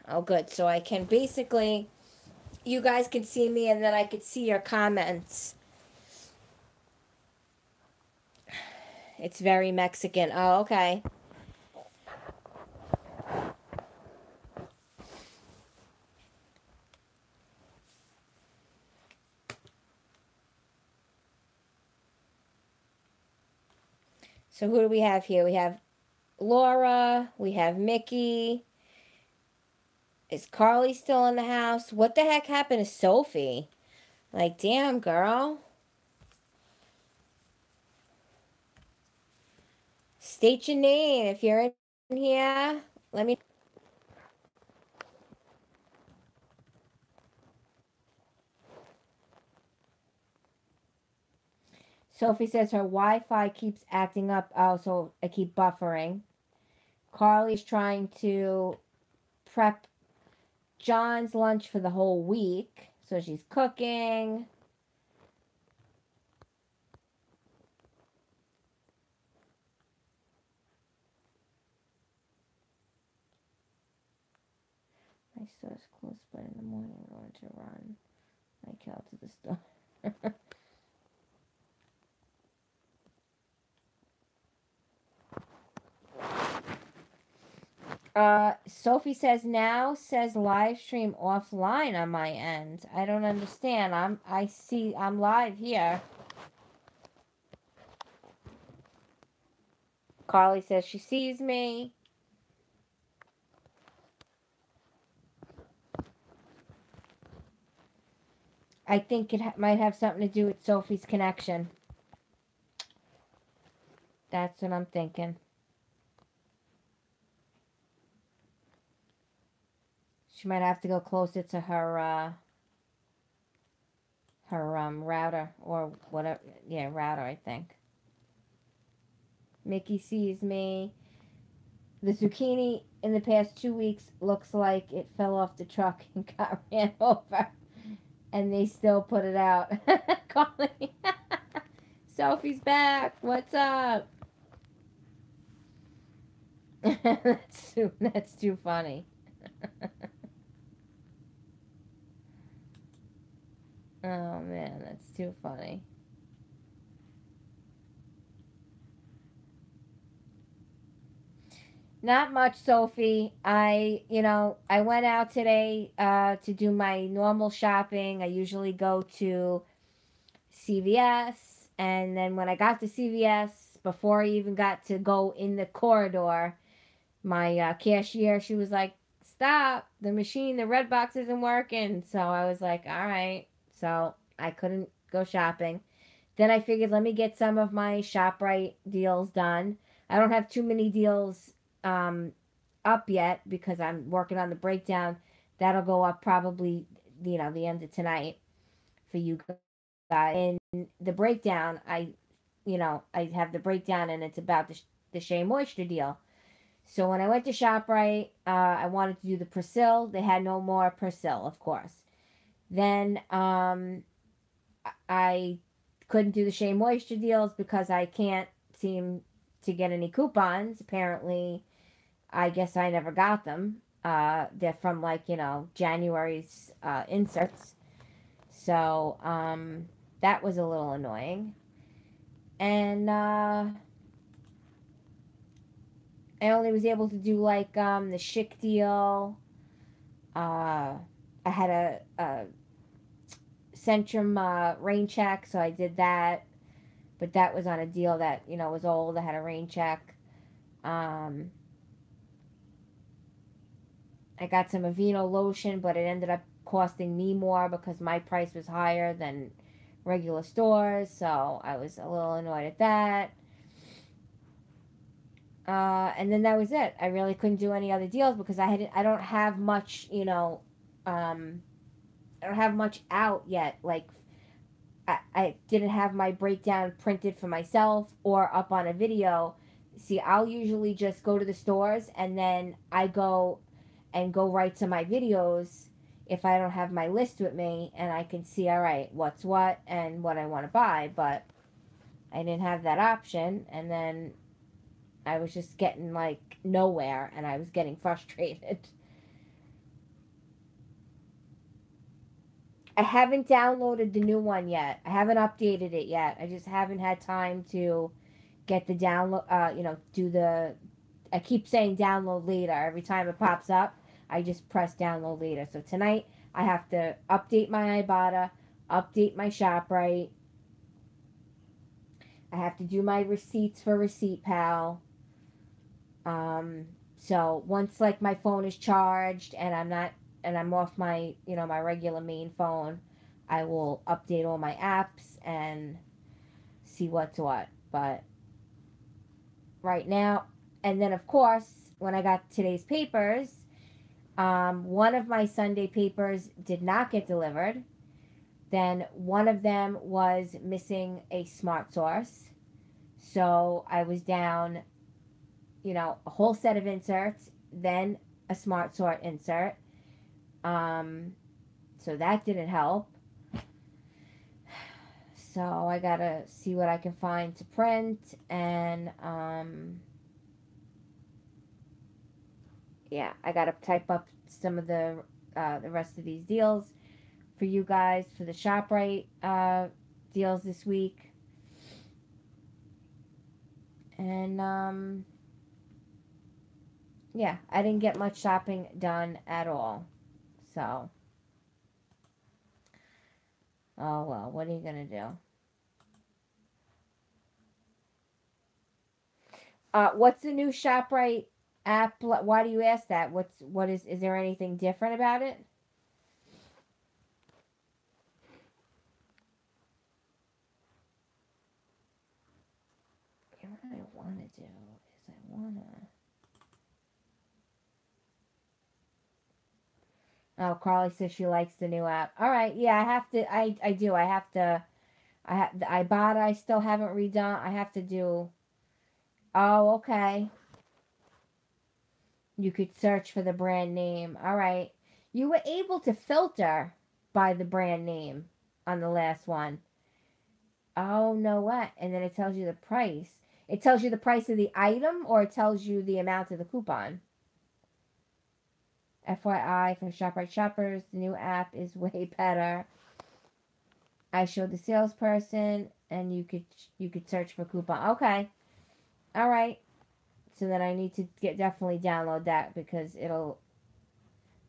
S1: Oh, good. So I can basically, you guys can see me and then I could see your comments. It's very Mexican. Oh, okay. So who do we have here? We have Laura. We have Mickey. Is Carly still in the house? What the heck happened to Sophie? Like, damn, girl. State your name if you're in here. Let me. Sophie says her Wi-Fi keeps acting up. Oh, so I keep buffering. Carly's trying to prep John's lunch for the whole week. So she's cooking. My store's closed, but in the morning I'm going to run my cow to the store. Sophie says now says live stream offline on my end. I don't understand. I'm live here. Carly says she sees me. I think it might have something to do with Sophie's connection. That's what I'm thinking. She might have to go closer to her router or whatever. Yeah, router, I think. Mickey sees me. The zucchini in the past 2 weeks looks like it fell off the truck and got ran over. And they still put it out. Calling. Sophie's back. What's up? That's too funny. Oh man, that's too funny. Not much, Sophie. I went out today to do my normal shopping. I usually go to CVS, and then when I got to CVS, before I even got to go in the corridor, my cashier, she was like, "Stop! The machine, the red box isn't working." So I was like, "All right." So I couldn't go shopping. Then I figured, let me get some of my ShopRite deals done. I don't have too many deals um, up yet because I'm working on the breakdown. That'll go up probably, the end of tonight for you guys. And the breakdown, I have the breakdown, and it's about the Shea Moisture deal. So when I went to ShopRite, I wanted to do the Persil. They had no more Persil, of course. Then I couldn't do the Shea Moisture deals because I can't seem to get any coupons. Apparently, I guess I never got them. They're from like, January's inserts. So that was a little annoying. And I only was able to do like the Chic deal. Uh, I had a Centrum rain check, so I did that. But that was on a deal that was old. I had a rain check. Um, I got some Aveeno lotion, but it ended up costing me more because my price was higher than regular stores. So I was a little annoyed at that. And then that was it. I really couldn't do any other deals because I don't have much, um, I don't have much out yet. Like I didn't have my breakdown printed for myself or up on a video. See, I'll usually just go to the stores and then I go right to my videos if I don't have my list with me, and I can see, all right, what's what and what I want to buy. But I didn't have that option, and then I was just getting like nowhere, and I was getting frustrated. I haven't downloaded the new one yet. I haven't updated it yet. I just haven't had time to get the download. Do the. I keep saying download later every time it pops up. I just press download later. So tonight I have to update my Ibotta, update my ShopRite. I have to do my receipts for Receipt Pal. Um, so once like my phone is charged and I'm off my my regular main phone, I will update all my apps and see what's what. But right now, and then of course when I got today's papers, one of my Sunday papers did not get delivered. Then one of them was missing a smart source. So I was down, a whole set of inserts, then a smart sort insert. Um, so that didn't help. So I gotta see what I can find to print, and yeah, I gotta type up some of the rest of these deals for you guys for the ShopRite deals this week, and yeah, I didn't get much shopping done at all. So, oh well, what are you gonna do? What's the new ShopRite app? Why do you ask that? Is there anything different about it? What I want to do is I want to. Oh, Carly says she likes the new app. All right, yeah, I have to. I do. I have to. I bought. I still haven't redone. I have to do. Oh, okay. You could search for the brand name. All right. You were able to filter by the brand name on the last one. Oh, no what? And then it tells you the price. It tells you the price of the item, or it tells you the amount of the coupon. FYI, for ShopRite shoppers, the new app is way better. I showed the salesperson, and you could search for coupon. Okay. All right. So then I need to definitely download that because it'll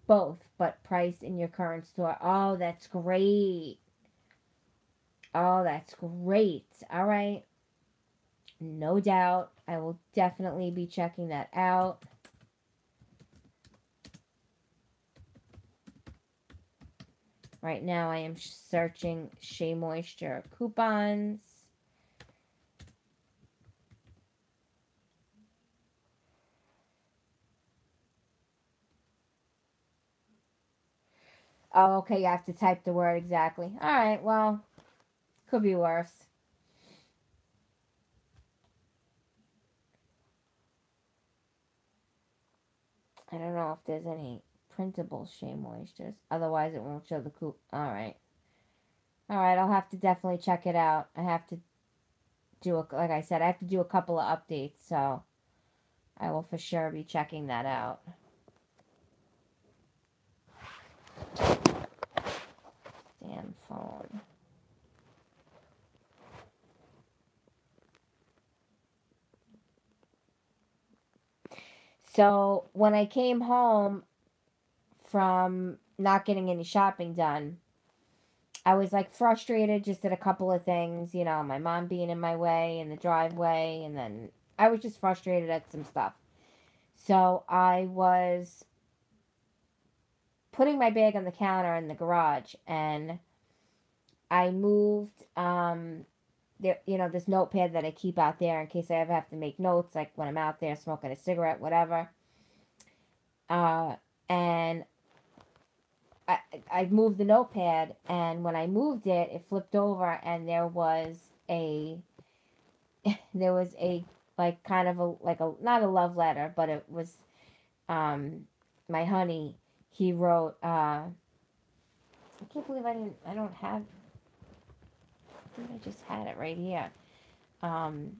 S1: both, but priced in your current store. Oh, that's great. Oh, that's great. All right. No doubt. I will definitely be checking that out. Right now I am searching Shea Moisture coupons. Oh, okay, you have to type the word exactly. All right, well, could be worse. I don't know if there's any printable Shea Moistures. Otherwise, it won't show the coupon. All right. All right, I'll have to definitely check it out. I have to like I said, I have to do a couple of updates, so I will for sure be checking that out. Damn phone. So when I came home from not getting any shopping done, I was like frustrated just at a couple of things, my mom being in my way in the driveway, and then I was just frustrated at some stuff. So I was putting my bag on the counter in the garage, and I moved this notepad that I keep out there in case I ever have to make notes, like when I'm out there smoking a cigarette, whatever. And I moved the notepad, and when I moved it, it flipped over, and there was a like kind of a not a love letter, but it was my honey. He wrote. I can't believe I don't have. I think I just had it right here. Um,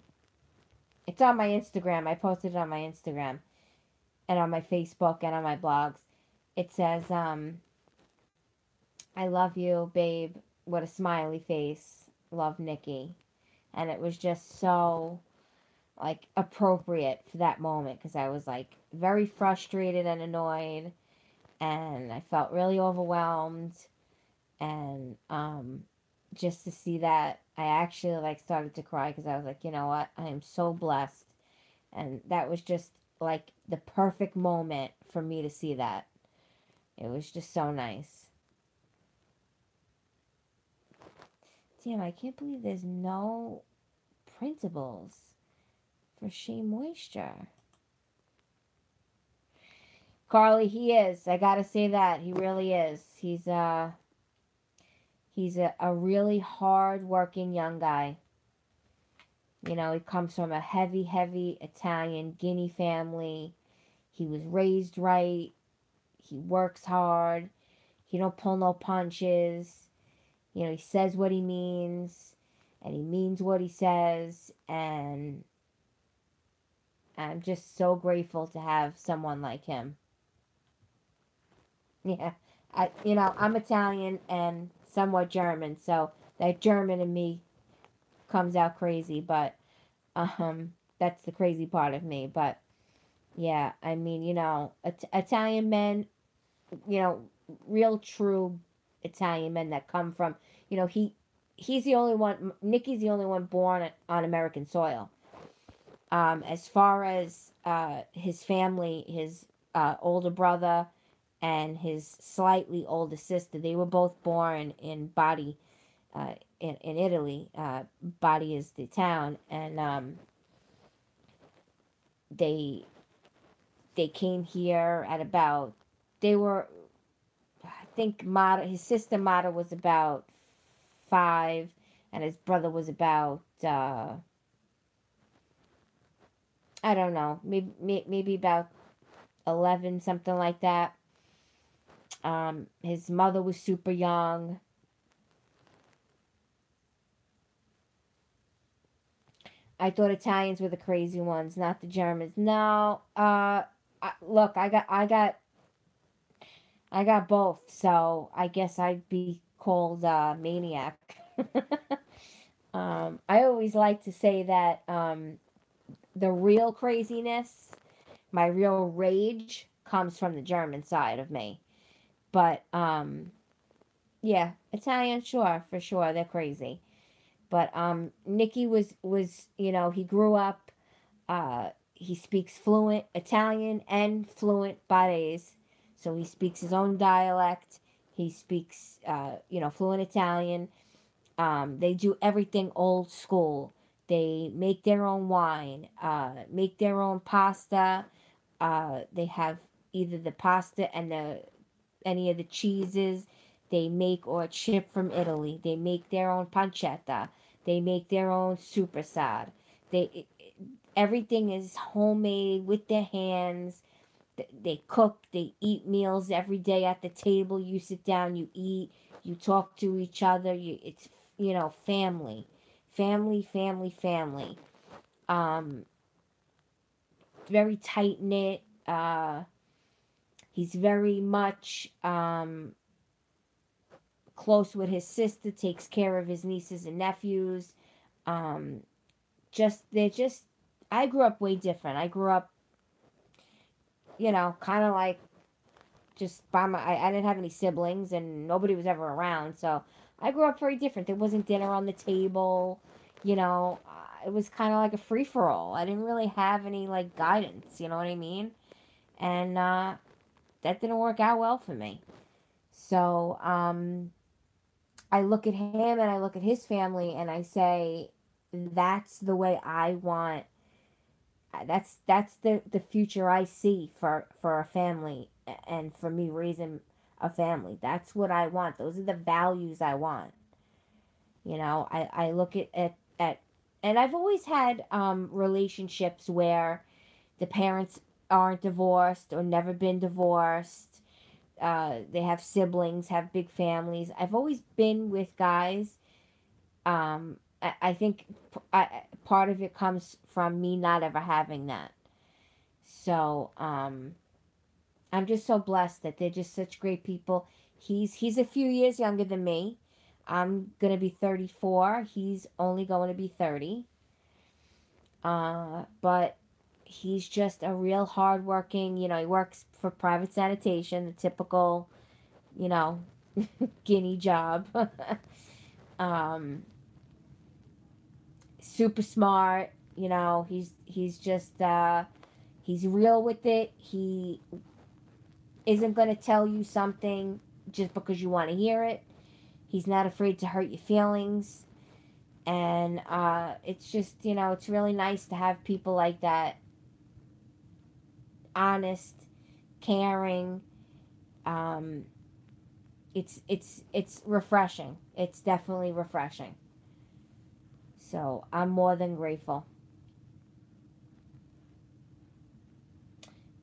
S1: it's on my Instagram. I posted it on my Instagram and on my Facebook and on my blogs. It says, "I love you, babe." With a smiley face. Love, Nikki. And it was just so like appropriate for that moment because I was like very frustrated and annoyed, and I felt really overwhelmed, and just to see that, I actually like started to cry because I was like, you know what, I am so blessed, and that was just like the perfect moment for me to see that. It was just so nice. Damn, I can't believe there's no printables for Shea Moisture. Carly, he is. I gotta say that. He really is. He's a really hard working young guy. He comes from a heavy, heavy Italian Guinea family. He was raised right. He works hard. He don't pull no punches. He says what he means, and he means what he says, and I'm just so grateful to have someone like him. Yeah. I'm Italian and somewhat German, so that German in me comes out crazy, but that's the crazy part of me. But yeah, I mean, Italian men, you know, real true Italian men that come from, he's the only one. Nicky's the only one born on American soil. As far as his family, his older brother and his slightly older sister, they were both born in Bari, in Italy. Bari is the town, and they they came here at about they were I think Mata, his sister Mata was about 5, and his brother was about I don't know, maybe about 11, something like that. His mother was super young. I thought Italians were the crazy ones, not the Germans. No, look, I got both, so I guess I'd be called maniac. I always like to say that the real craziness, my real rage comes from the German side of me. But yeah, Italian, sure, for sure, they're crazy. But Nicky was he grew up. He speaks fluent Italian and fluent Barese, so he speaks his own dialect. He speaks fluent Italian. They do everything old school. They make their own wine, make their own pasta. They have either the pasta and the any of the cheeses they make or ship from Italy. They make their own pancetta. They make their own super sad. They everything is homemade with their hands. They cook. They eat meals every day at the table. You sit down. You eat. You talk to each other. It's family, family, family, family. Um, very tight knit. He's very much close with his sister, takes care of his nieces and nephews. Um, they're just. I grew up way different. I grew up, kind of like just by my. I didn't have any siblings, and nobody was ever around, so I grew up very different. There wasn't dinner on the table. It was kind of like a free for all. I didn't really have any like guidance. You know what I mean? And that didn't work out well for me. So I look at him and I look at his family and I say, that's the way I want. That's the future I see for a family and for me raising a family. That's what I want. Those are the values I want. I look at and I've always had relationships where the parents aren't divorced or never been divorced. They have siblings, have big families. I've always been with guys. I think part of it comes from me not ever having that. So I'm just so blessed that they're just such great people. He's a few years younger than me. I'm gonna be 34. He's only going to be 30. But he's just a real hardworking. He works for private sanitation, the typical, you know, guinea job. um, Super smart. He's just he's real with it. He isn't gonna tell you something just because you want to hear it. He's not afraid to hurt your feelings. And it's just it's really nice to have people like that, honest, caring. um it's refreshing. It's definitely refreshing. So I'm more than grateful.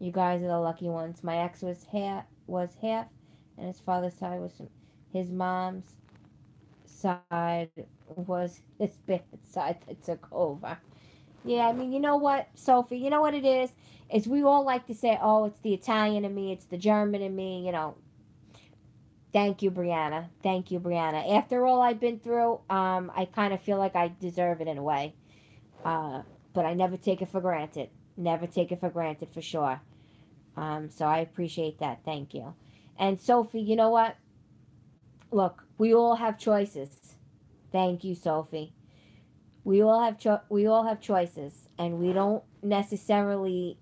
S1: You guys are the lucky ones. My ex was half, and his father's side was his mom's side was his bad side that took over. Yeah, I mean, you know what, Sophie? You know what it is? Is we all like to say, oh, it's the Italian in me, it's the German in me. Thank you, Brianna. Thank you, Brianna. After all I've been through, I kind of feel like I deserve it in a way. Uh, but I never take it for granted. Never take it for granted for sure. So I appreciate that. Thank you. And Sophie, you know what? Look, we all have choices. Thank you, Sophie. We all have choices, and we don't necessarily,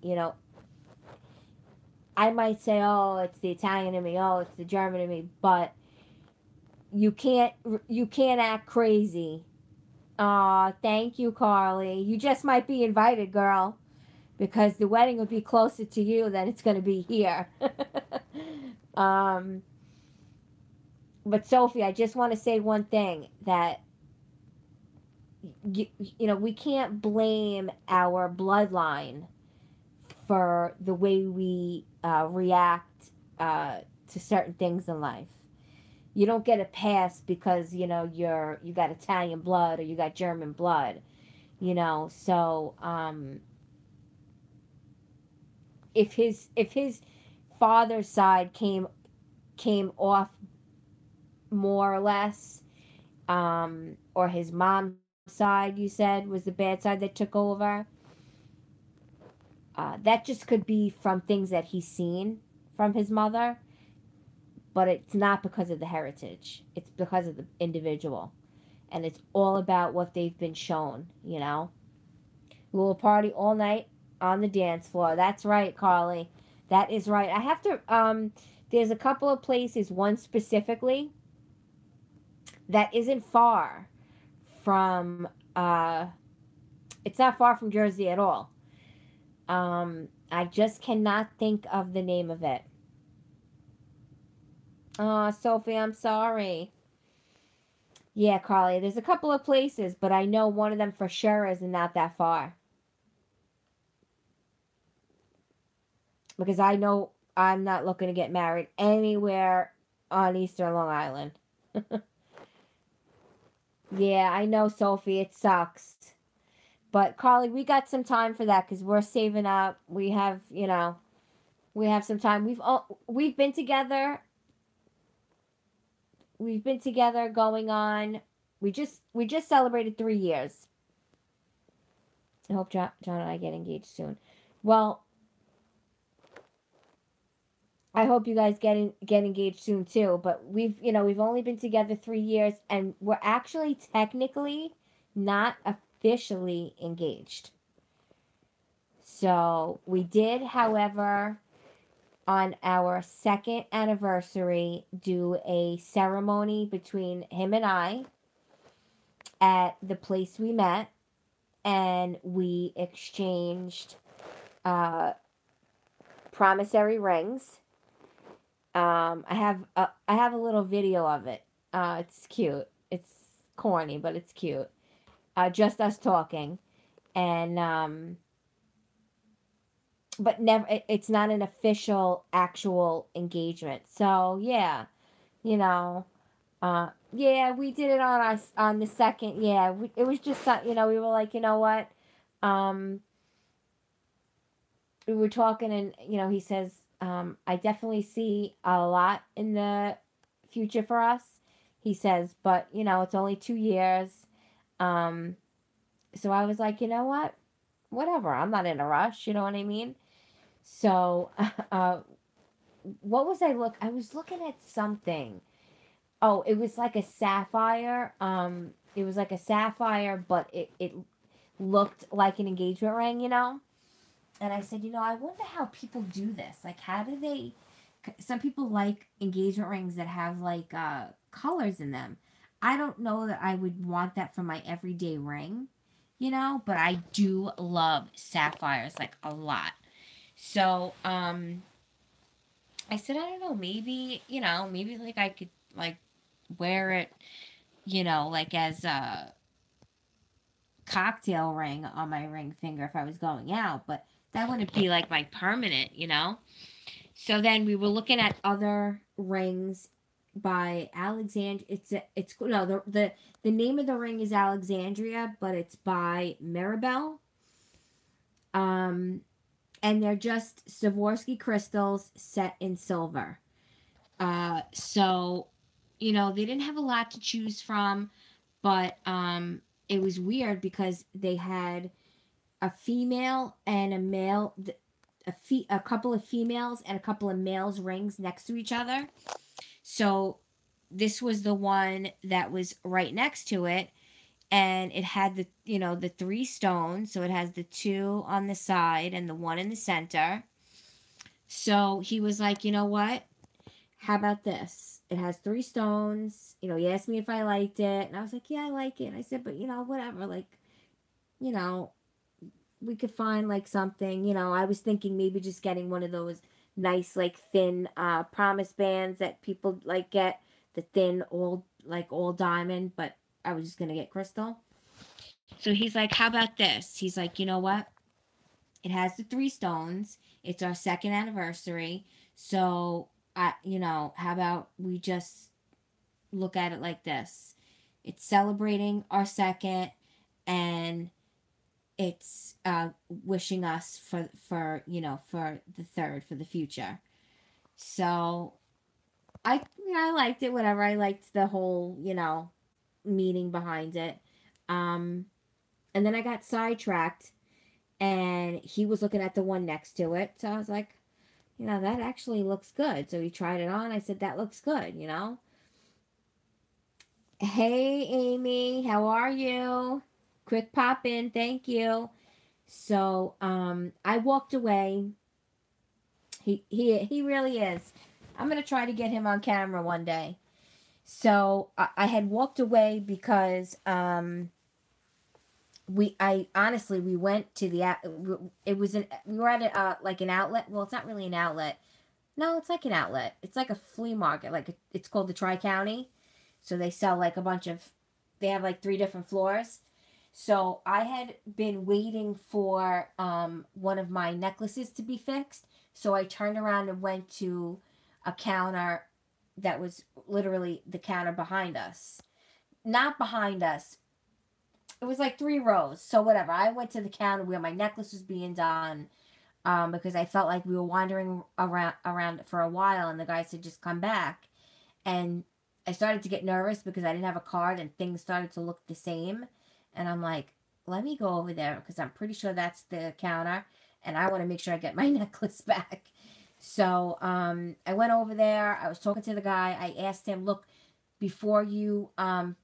S1: I might say, oh, it's the Italian in me, oh, it's the German in me, but you can't you can't act crazy. Aw, thank you, Carly. You just might be invited, girl, because the wedding would be closer to you than it's going to be here. um, but Sophie, I just want to say one thing that we can't blame our bloodline for the way we react to certain things in life. You don't get a pass because you got Italian blood or you got German blood. So if his father's side came off more or less, or his mom's side, you said, was the bad side that took over, That just could be from things that he's seen from his mother, but it's not because of the heritage. It's because of the individual. And it's all about what they've been shown, you know? We will party all night on the dance floor. That's right, Carly. That is right. I have to, there's a couple of places, one specifically, that isn't far from, it's not far from Jersey at all. I just cannot think of the name of it. Oh, Sophie, I'm sorry. Yeah, Carly, there's a couple of places, but I know one of them for sure is not that far. Because I know I'm not looking to get married anywhere on Eastern Long Island. Yeah, I know, Sophie, it sucks. But Carly, we got some time for that because we're saving up. We have, we have some time. We've been together. We've been together going on. We just celebrated 3 years. I hope John and I get engaged soon. Well, I hope you guys get engaged soon too. But we've only been together 3 years, and we're actually technically not officially engaged. So we did, however, on our second anniversary, do a ceremony between him and I at the place we met, and we exchanged uh, promissory rings. I have a little video of it. It's cute. It's corny, but it's cute. Just us talking, and but never. It's not an official, actual engagement. So yeah, you know, yeah, we did it on us on the second. Yeah, it was just we were like, you know what, um, we were talking, and he says, I definitely see a lot in the future for us. He says, but it's only 2 years. Um, so I was like, you know what, whatever. I'm not in a rush. You know what I mean? So, what was I look? I was looking at something. Oh, it was like a sapphire. It was like a sapphire, but it looked like an engagement ring, And I said, I wonder how people do this. Like, how do they? Some people like engagement rings that have like colors in them. I don't know that I would want that for my everyday ring, but I do love sapphires like a lot. So, I said, I don't know, maybe, maybe like I could like wear it, like as a cocktail ring on my ring finger if I was going out, but that wouldn't be like my permanent. So then we were looking at other rings by Alexandria. It's no the name of the ring is Alexandria, but it's by Mirabelle. Um, and they're just Swarovski crystals set in silver. So they didn't have a lot to choose from, but it was weird because they had a female and a male, a couple of females and a couple of males rings next to each other. So this was the one that was right next to it, and it had the three stones. So it has the two on the side and the one in the center. So he was like, you know what? How about this? It has three stones. He asked me if I liked it. And I was like, yeah, I like it. I said, but, whatever. Like, you know, we could find, like, something. I was thinking maybe just getting one of those nice, like, thin promise bands that people, like, get. The thin, all diamond. But I was just going to get crystal. So he's like, how about this? He's like, you know what? It has the three stones. It's our second anniversary. So how about we just look at it like this? It's celebrating our second, and it's wishing us for the third, for the future. So I liked it. Whatever. I liked the whole meaning behind it. And then I got sidetracked, and he was looking at the one next to it. So I was like, that actually looks good. So he tried it on. I said, that looks good. Hey, Amy, how are you? Quick pop in, thank you. So I walked away. He really is. I'm gonna try to get him on camera one day. So I had walked away because I honestly we went to the it was an we were at like an outlet. Well, it's not really an outlet. No, it's like an outlet. It's like a flea market. Like it's called the Tri County. So they sell like a bunch of. They have like 3 different floors. So I had been waiting for one of my necklaces to be fixed. So I turned around and went to a counter that was literally the counter behind us. Not behind us. It was like 3 rows. So whatever. I went to the counter where my necklace was being done, because I felt like we were wandering around for a while, and the guy said just come back. And I started to get nervous because I didn't have a card, and things started to look the same. And I'm like, let me go over there because I'm pretty sure that's the counter, and I want to make sure I get my necklace back. So I went over there. I was talking to the guy. I asked him, look, before you put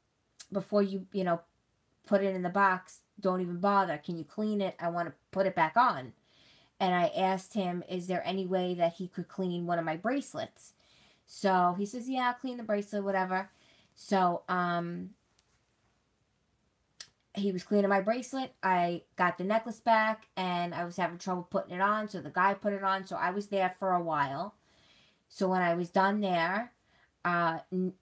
S1: it in the box, don't even bother. Can you clean it? I want to put it back on. And I asked him, is there any way that he could clean one of my bracelets? So he says, yeah, I'll clean the bracelet, whatever. So he was cleaning my bracelet. I got the necklace back, and I was having trouble putting it on. So the guy put it on. So I was there for a while. So when I was done there,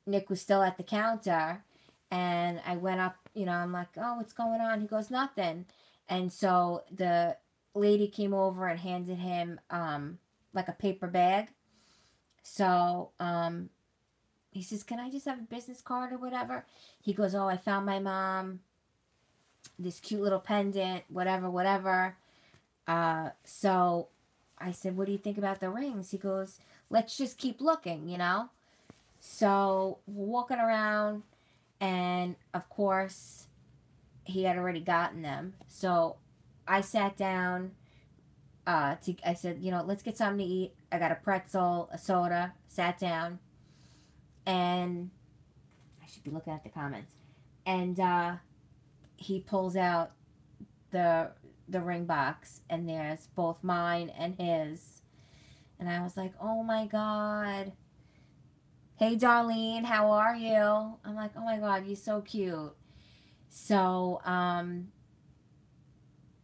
S1: Nick was still at the counter, and I went up, I'm like, oh, what's going on? He goes, nothing. And so the lady came over and handed him like a paper bag. So he says, can I just have a business card or whatever? He goes, oh, I found my mom this cute little pendant, whatever, whatever. So I said, what do you think about the rings? He goes, let's just keep looking. So we're walking around, and of course, he had already gotten them. So I sat down. I said, let's get something to eat. I got a pretzel, a soda. Sat down, and I should be looking at the comments. And he pulls out the ring box, and there's both mine and his. And I was like, oh my god. Hey Darlene, how are you? I'm like, oh my god, you're so cute. So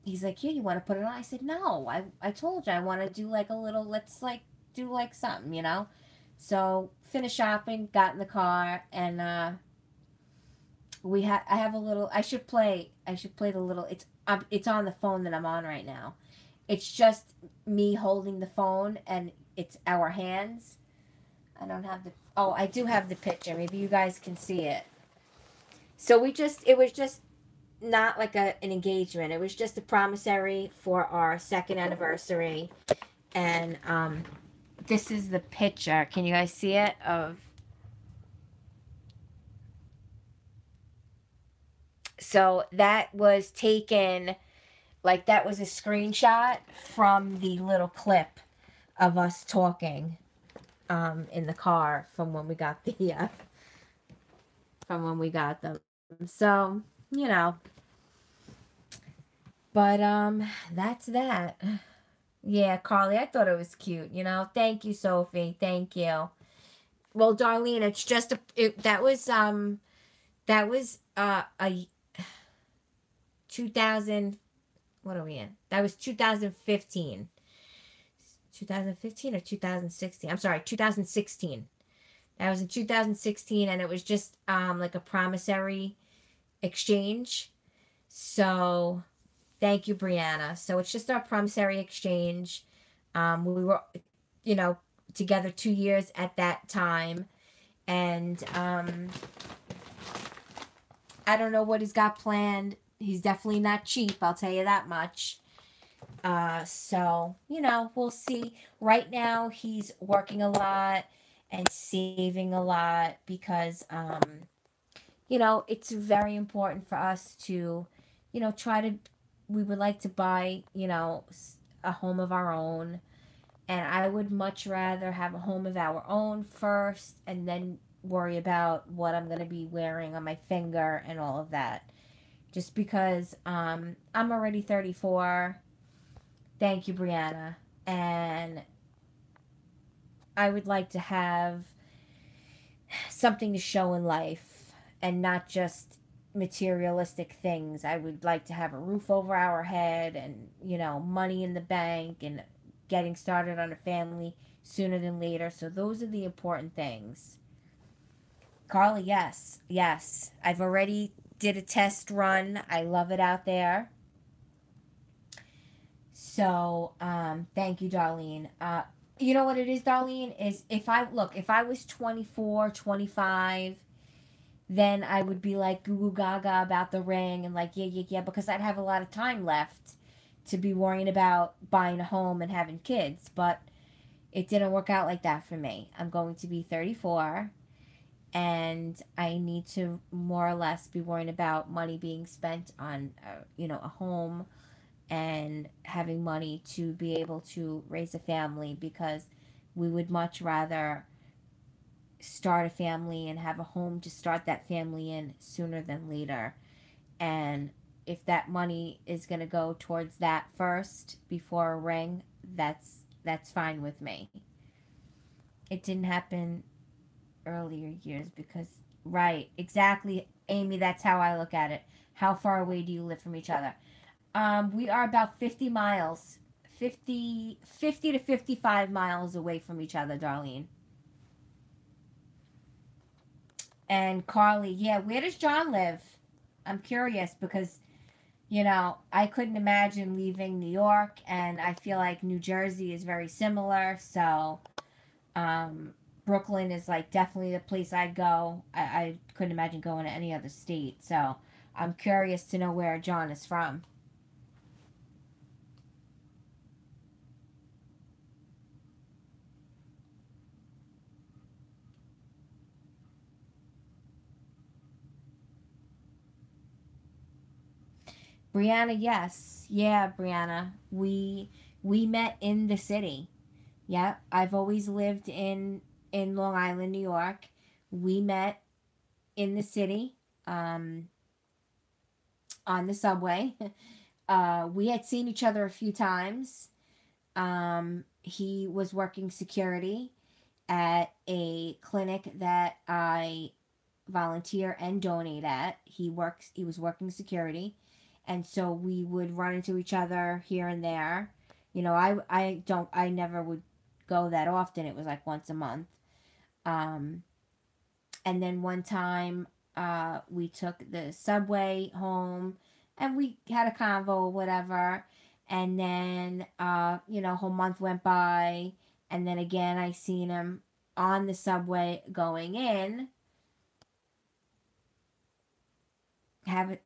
S1: he's like, yeah, you want to put it on? I said, no, I told you I want to do like a little, let's like do like something. So finished shopping, got in the car, and I have a little, I should play the little, it's on the phone that I'm on right now. It's just me holding the phone, and it's our hands. I don't have I do have the picture. Maybe you guys can see it. So it was just not like an engagement. It was just a promissory for our 2nd anniversary. And this is the picture. Can you guys see it? So that was taken, like that was a screenshot from the little clip of us talking in the car from when we got them. So, but that's that. Yeah, Carly, I thought it was cute, Thank you, Sophie. Thank you. Well, Darlene, it's just that was a 2000, what are we in? That was 2015. 2015 or 2016? I'm sorry, 2016. That was in 2016, and it was just like a promissory exchange. So thank you, Brianna. So it's just our promissory exchange. We were, together 2 years at that time. And I don't know what he's got planned. He's definitely not cheap, I'll tell you that much. So, we'll see. Right now, he's working a lot and saving a lot because, it's very important for us to, try to we would like to buy, a home of our own. And I would much rather have a home of our own first and then worry about what I'm going to be wearing on my finger and all of that. Just because I'm already 34. Thank you, Brianna. And I would like to have something to show in life and not just materialistic things. I would like to have a roof over our head and, money in the bank and getting started on a family sooner than later. So those are the important things. Carly, yes. Yes. I've already did a test run. I love it out there. So, thank you, Darlene. You know what it is, Darlene, is if I was 24, 25, then I would be like goo goo gaga about the ring and like, yeah, yeah, yeah, because I'd have a lot of time left to be worrying about buying a home and having kids. But it didn't work out like that for me. I'm going to be 34 and I need to more or less be worrying about money being spent on, a home and having money to be able to raise a family because we would much rather start a family and have a home to start that family in sooner than later. And if that money is going to go towards that first before a ring, that's fine with me. It didn't happen earlier years because right, exactly, Amy, that's how I look at it. How far away do you live from each other? We are about 50 miles, 50 to 55 miles away from each other, Darlene. And Carly, yeah, where does John live? I'm curious because, I couldn't imagine leaving New York, and I feel like New Jersey is very similar. So, um, Brooklyn is like definitely the place I'd go. I couldn't imagine going to any other state. So, I'm curious to know where John is from. Brianna, yes. Yeah, Brianna. We met in the city. Yeah, I've always lived in Long Island, New York. We met in the city on the subway. We had seen each other a few times. He was working security at a clinic that I volunteer and donate at. He was working security, and so we would run into each other here and there. I never would go that often. It was like once a month. Um, and then one time, we took the subway home, and we had a convo, whatever. And then, a whole month went by, and then again, I seen him on the subway going in. Have it.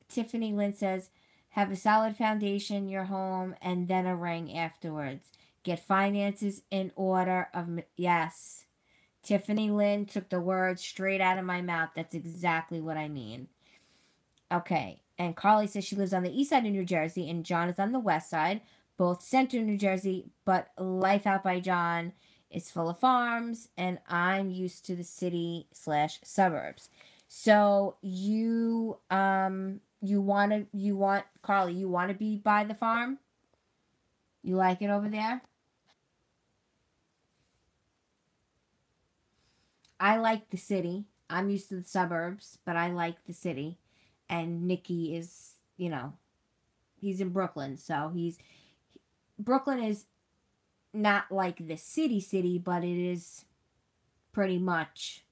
S1: Tiffany Lynn says, have a solid foundation, your home, and then a ring afterwards. Get finances in order of yes. Tiffany Lynn took the words straight out of my mouth. That's exactly what I mean. Okay. And Carly says she lives on the east side of New Jersey and John is on the west side, both central New Jersey, but life out by John is full of farms and I'm used to the city slash suburbs. So you want Carly, you want to be by the farm? You like it over there? I like the city. I'm used to the suburbs, but I like the city. And Nikki is, he's in Brooklyn, so Brooklyn is not like the city, but it is pretty much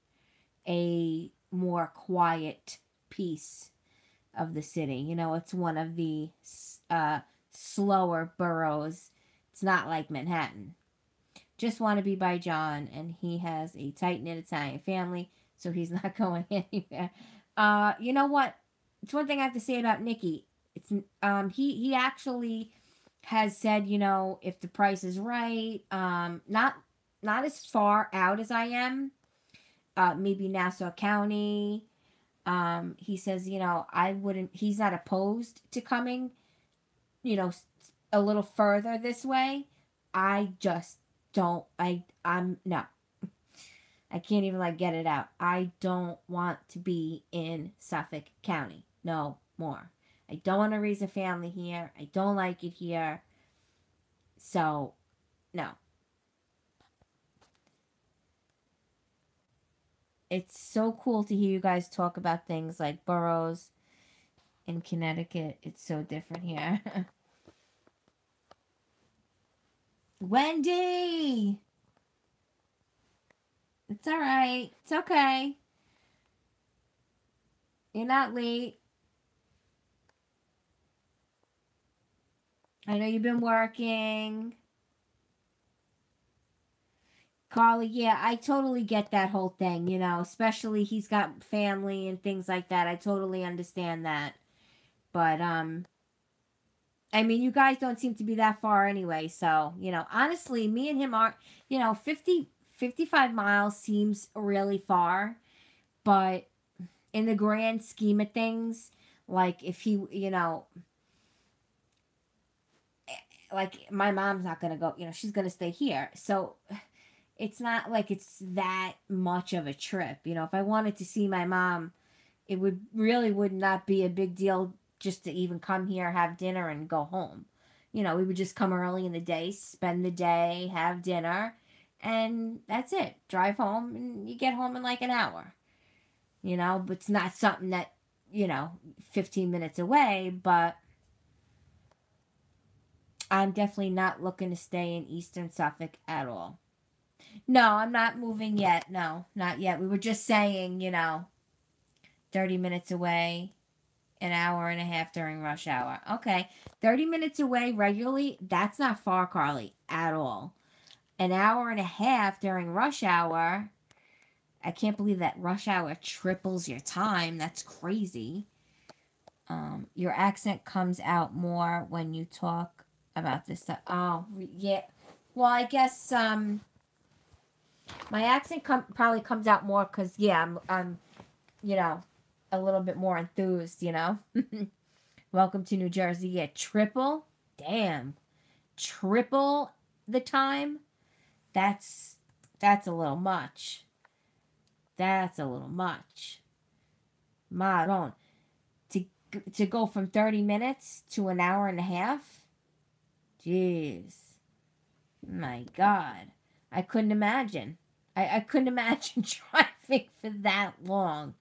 S1: a more quiet piece of the city. It's one of the uh, slower boroughs. It's not like Manhattan. Just want to be by John, and he has a tight knit Italian family, so he's not going anywhere. You know what? It's one thing I have to say about Nikki. It's he actually has said, if the price is right, not as far out as I am, maybe Nassau County. He says, I wouldn't. He's not opposed to coming
S3: a little further this way, I just don't. I'm no. I can't even like get it out. I don't want to be in Suffolk County. No more. I don't want to raise a family here. I don't like it here. So, no. It's so cool to hear you guys talk about things like boroughs in Connecticut. It's so different here. Wendy! It's all right. It's okay. You're not late. I know you've been working. Carly, yeah, I totally get that whole thing, especially he's got family and things like that. I totally understand that. But I mean, you guys don't seem to be that far anyway, so, honestly, me and him are, 55 miles seems really far, but in the grand scheme of things, like if he, like my mom's not going to go, she's going to stay here. So it's not like it's that much of a trip. If I wanted to see my mom, it would not be a big deal just to even come here, have dinner, and go home. We would just come early in the day, spend the day, have dinner, and that's it. Drive home, and you get home in like an hour. But it's not something that, 15 minutes away, but I'm definitely not looking to stay in Eastern Suffolk at all. No, I'm not moving yet. No, not yet. We were just saying, 30 minutes away, an hour and a half during rush hour. Okay. 30 minutes away regularly, that's not far, Carly, at all. An hour and a half during rush hour. I can't believe that rush hour triples your time. That's crazy. Your accent comes out more when you talk about this stuff. Oh, yeah. Well, I guess my accent probably comes out more because, yeah, I'm a little bit more enthused, Welcome to New Jersey. Yeah, triple? Damn. Triple the time? That's a little much. That's a little much. Maron. To go from 30 minutes to an hour and a half? Jeez. My God. I couldn't imagine. I couldn't imagine driving for that long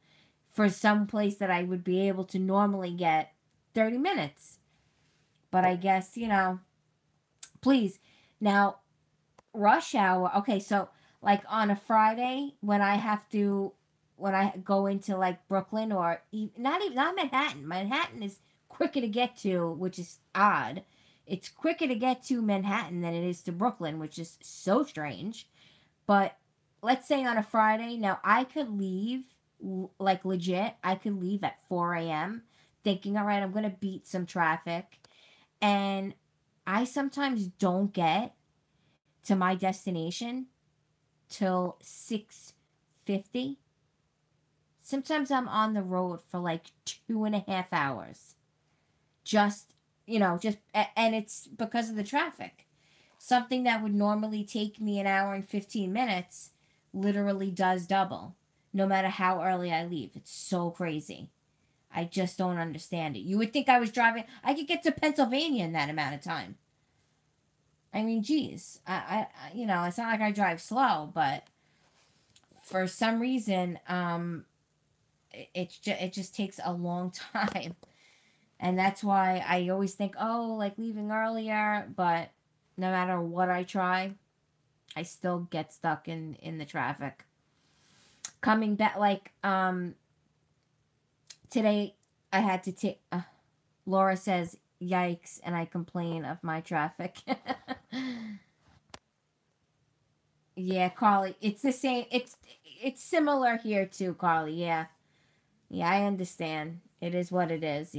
S3: for some place that I would be able to normally get 30 minutes. But I guess, please. Now, rush hour. Okay, so like on a Friday when I go into like Brooklyn or not Manhattan. Manhattan is quicker to get to, which is odd. It's quicker to get to Manhattan than it is to Brooklyn, which is so strange. But let's say on a Friday, now I could leave, like legit, I could leave at 4 a.m. thinking, all right, I'm going to beat some traffic. And I sometimes don't get to my destination till 6:50. Sometimes I'm on the road for like 2.5 hours. And it's because of the traffic. Something that would normally take me an hour and 15 minutes literally does double, no matter how early I leave. It's so crazy. I just don't understand it. You would think I could get to Pennsylvania in that amount of time. I mean, geez, it's not like I drive slow, but for some reason, it just takes a long time. And that's why I always think, oh, like leaving earlier, but no matter what I try, I still get stuck in the traffic. Coming back, like, today I had to take, Laura says, yikes, and I complain of my traffic. Yeah, Carly, it's the same, it's similar here too, Carly, yeah. Yeah, I understand. It is what it is,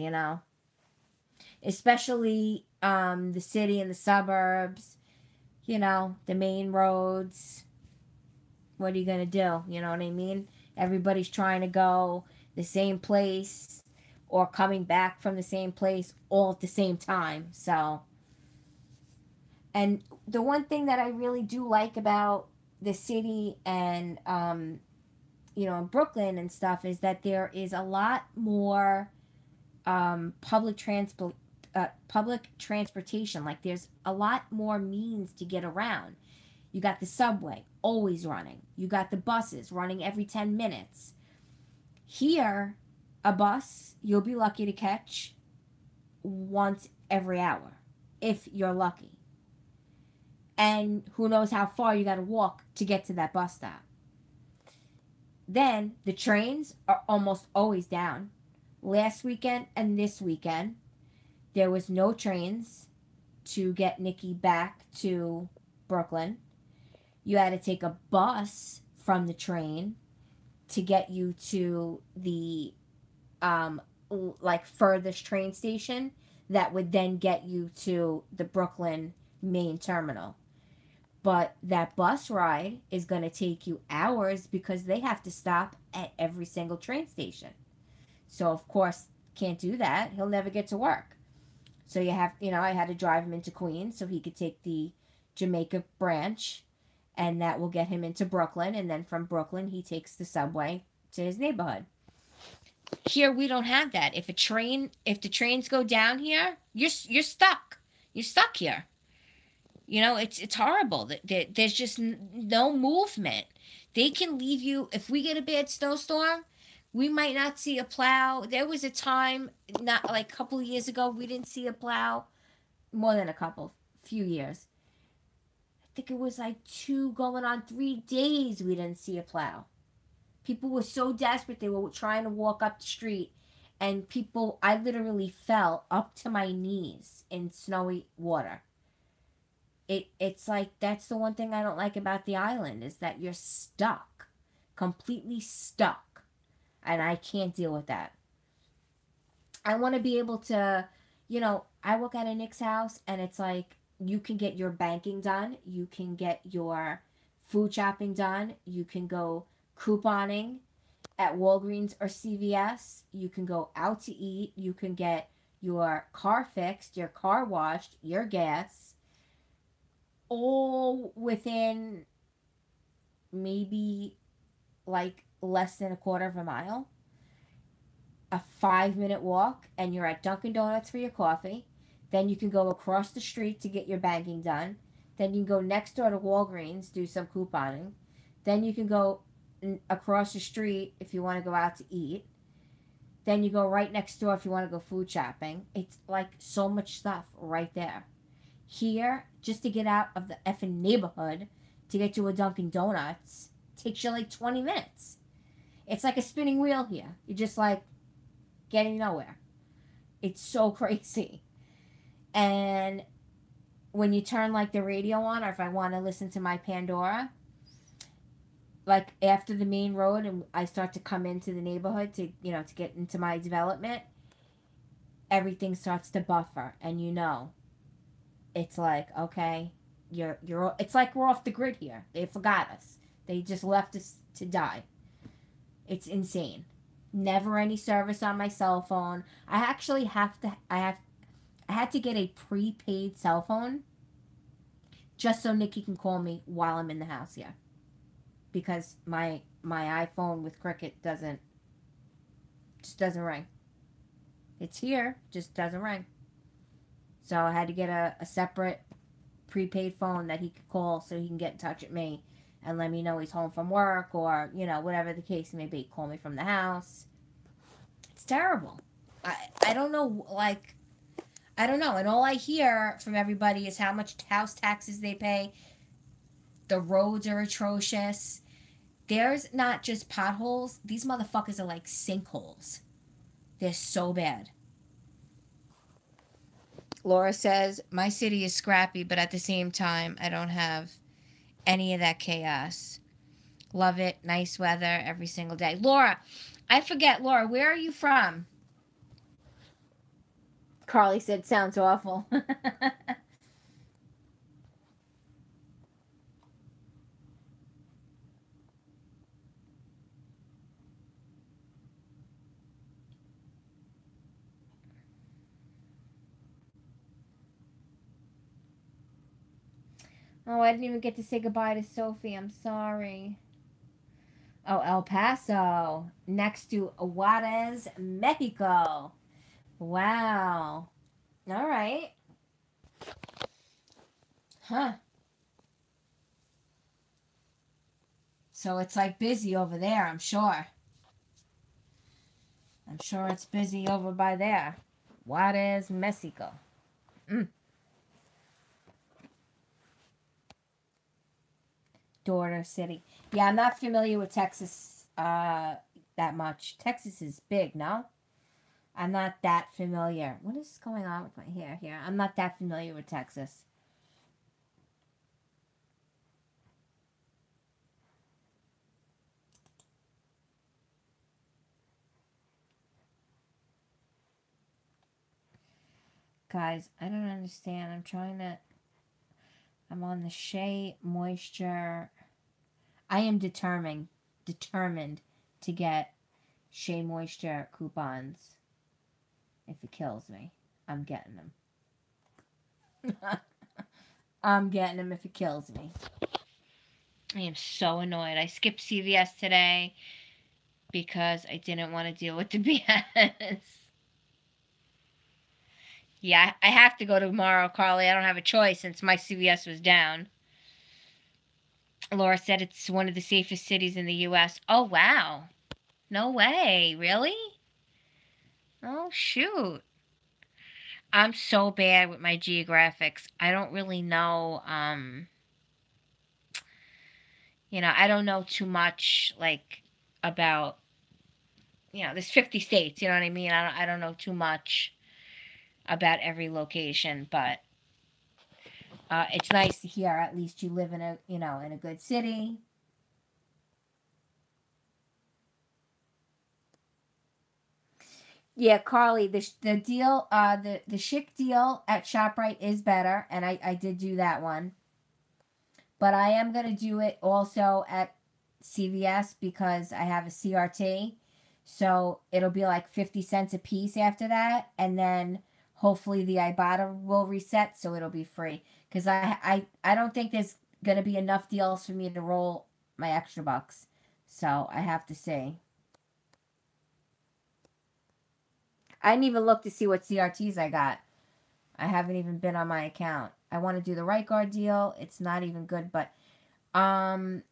S3: especially the city and the suburbs, the main roads. What are you going to do? You know what I mean? Everybody's trying to go the same place, or coming back from the same place all at the same time. So, and the one thing that I really do like about the city and, in Brooklyn and stuff is that there is a lot more public transportation. Like there's a lot more means to get around. You got the subway always running. You got the buses running every 10 minutes. Here, a bus you'll be lucky to catch once every hour if you're lucky. And who knows how far you got to walk to get to that bus stop. Then the trains are almost always down. Last weekend and this weekend, there was no trains to get Nikki back to Brooklyn. You had to take a bus from the train to get you to the furthest train station that would then get you to the Brooklyn main terminal. But that bus ride is going to take you hours because they have to stop at every single train station. So, of course, can't do that. He'll never get to work. So I had to drive him into Queens so he could take the Jamaica branch, and that will get him into Brooklyn. And then from Brooklyn, he takes the subway to his neighborhood. Here, we don't have that. If the trains go down here, you're stuck. You're stuck here. It's horrible. There's just no movement. They can leave you. If we get a bad snowstorm, we might not see a plow. There was a time, not like a couple of years ago, we didn't see a plow. More than few years. I think it was like 2 going on 3 days we didn't see a plow. People were so desperate, they were trying to walk up the street. And I literally fell up to my knees in snowy water. It's like, that's the one thing I don't like about the island, is that you're stuck. Completely stuck. And I can't deal with that. I want to be able to, I work at a Nick's house, and it's like, you can get your banking done. You can get your food shopping done. You can go couponing at Walgreens or CVS. You can go out to eat. You can get your car fixed, your car washed, your gas, all within maybe like less than a quarter of a mile. A 5-minute walk, and you're at Dunkin' Donuts for your coffee. Then you can go across the street to get your banking done. Then you can go next door to Walgreens, do some couponing. Then you can go across the street if you want to go out to eat. Then you go right next door if you want to go food shopping. It's like so much stuff right there. Here, just to get out of the effing neighborhood to get to a Dunkin' Donuts takes you like 20 minutes. It's like a spinning wheel here. You're just like getting nowhere. It's so crazy. And when you turn like the radio on, or if I want to listen to my Pandora, like after the main road and I start to come into the neighborhood to get into my development, everything starts to buffer, and it's like, okay, it's like we're off the grid here. They forgot us. They just left us to die. It's insane. Never any service on my cell phone. I had to get a prepaid cell phone just so Nikki can call me while I'm in the house here. Because my iPhone with Cricket doesn't ring. It's here, just doesn't ring. So I had to get a separate prepaid phone that he could call so he can get in touch with me and let me know he's home from work, or, whatever the case may be. Call me from the house. It's terrible. I don't know, I don't know. And all I hear from everybody is how much house taxes they pay. The roads are atrocious. There's not just potholes. These motherfuckers are like sinkholes. They're so bad. Laura says, my city is scrappy, but at the same time, I don't have any of that chaos. Love it. Nice weather every single day. Laura, I forget. Laura, where are you from? Carly said, sounds awful. Oh, I didn't even get to say goodbye to Sophie. I'm sorry. Oh, El Paso. Next to Juarez, Mexico. Wow. All right. Huh. So it's like busy over there, I'm sure. I'm sure it's busy over by there. Juarez, Mexico. Mm. Daughter City. Yeah, I'm not familiar with Texas that much. Texas is big, no? I'm not that familiar. What is going on with my hair here? I'm not that familiar with Texas. Guys, I don't understand. I'm on the Shea Moisture. I am determined to get Shea Moisture coupons. If it kills me, I'm getting them. I'm getting them if it kills me. I am so annoyed. I skipped CVS today because I didn't want to deal with the BS. Yeah, I have to go tomorrow, Carly. I don't have a choice since my CVS was down. Laura said it's one of the safest cities in the U.S. Oh, wow. No way. Really? Oh, shoot. I'm so bad with my geographics. I don't really know, I don't know too much, like, about, there's 50 states, you know what I mean? I don't know too much about every location, but it's nice to hear at least you live in a good city. Yeah, Carly, the deal, the chic deal at ShopRite is better, and I did do that one. But I am gonna do it also at CVS because I have a CRT, so it'll be like 50 cents a piece after that, and then hopefully the Ibotta will reset, so it'll be free. Because I don't think there's gonna be enough deals for me to roll my extra bucks, so I have to see. I didn't even look to see what CRTs I got. I haven't even been on my account. I want to do the Right Guard deal. It's not even good, but um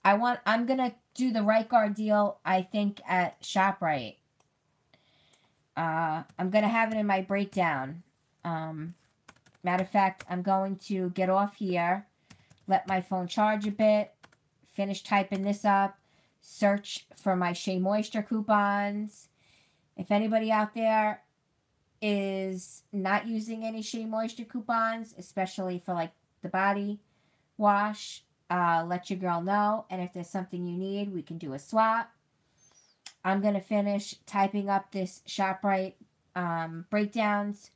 S3: I'm gonna do the Right Guard deal, I think, at ShopRite. I'm gonna have it in my breakdown. Matter of fact, I'm going to get off here, let my phone charge a bit, finish typing this up, search for my Shea Moisture coupons. If anybody out there is not using any Shea Moisture coupons, especially for like the body wash, let your girl know. And if there's something you need, we can do a swap. I'm going to finish typing up this ShopRite breakdowns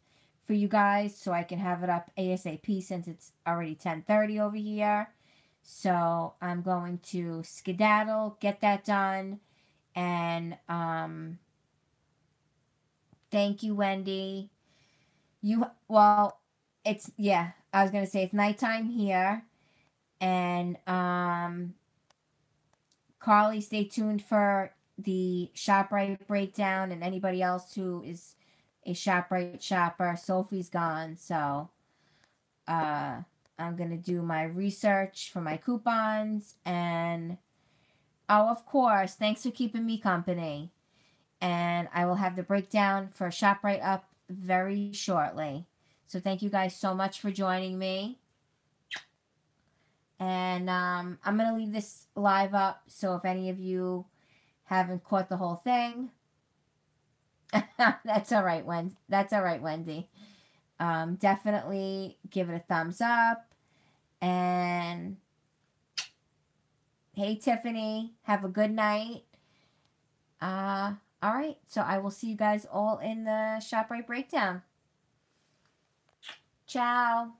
S3: for you guys so I can have it up ASAP since it's already 10:30 over here. So I'm going to skedaddle, get that done, and thank you, Wendy. I was gonna say it's nighttime here, and Carly, stay tuned for the ShopRite breakdown, and anybody else who is a ShopRite shopper. Sophie's gone, so I'm gonna do my research for my coupons, and oh, of course, thanks for keeping me company. And I will have the breakdown for ShopRite up very shortly. So thank you guys so much for joining me. And I'm going to leave this live up. So if any of you haven't caught the whole thing, that's all right, Wendy. Definitely give it a thumbs up. And hey, Tiffany, have a good night. All right, so I will see you guys all in the ShopRite breakdown. Ciao.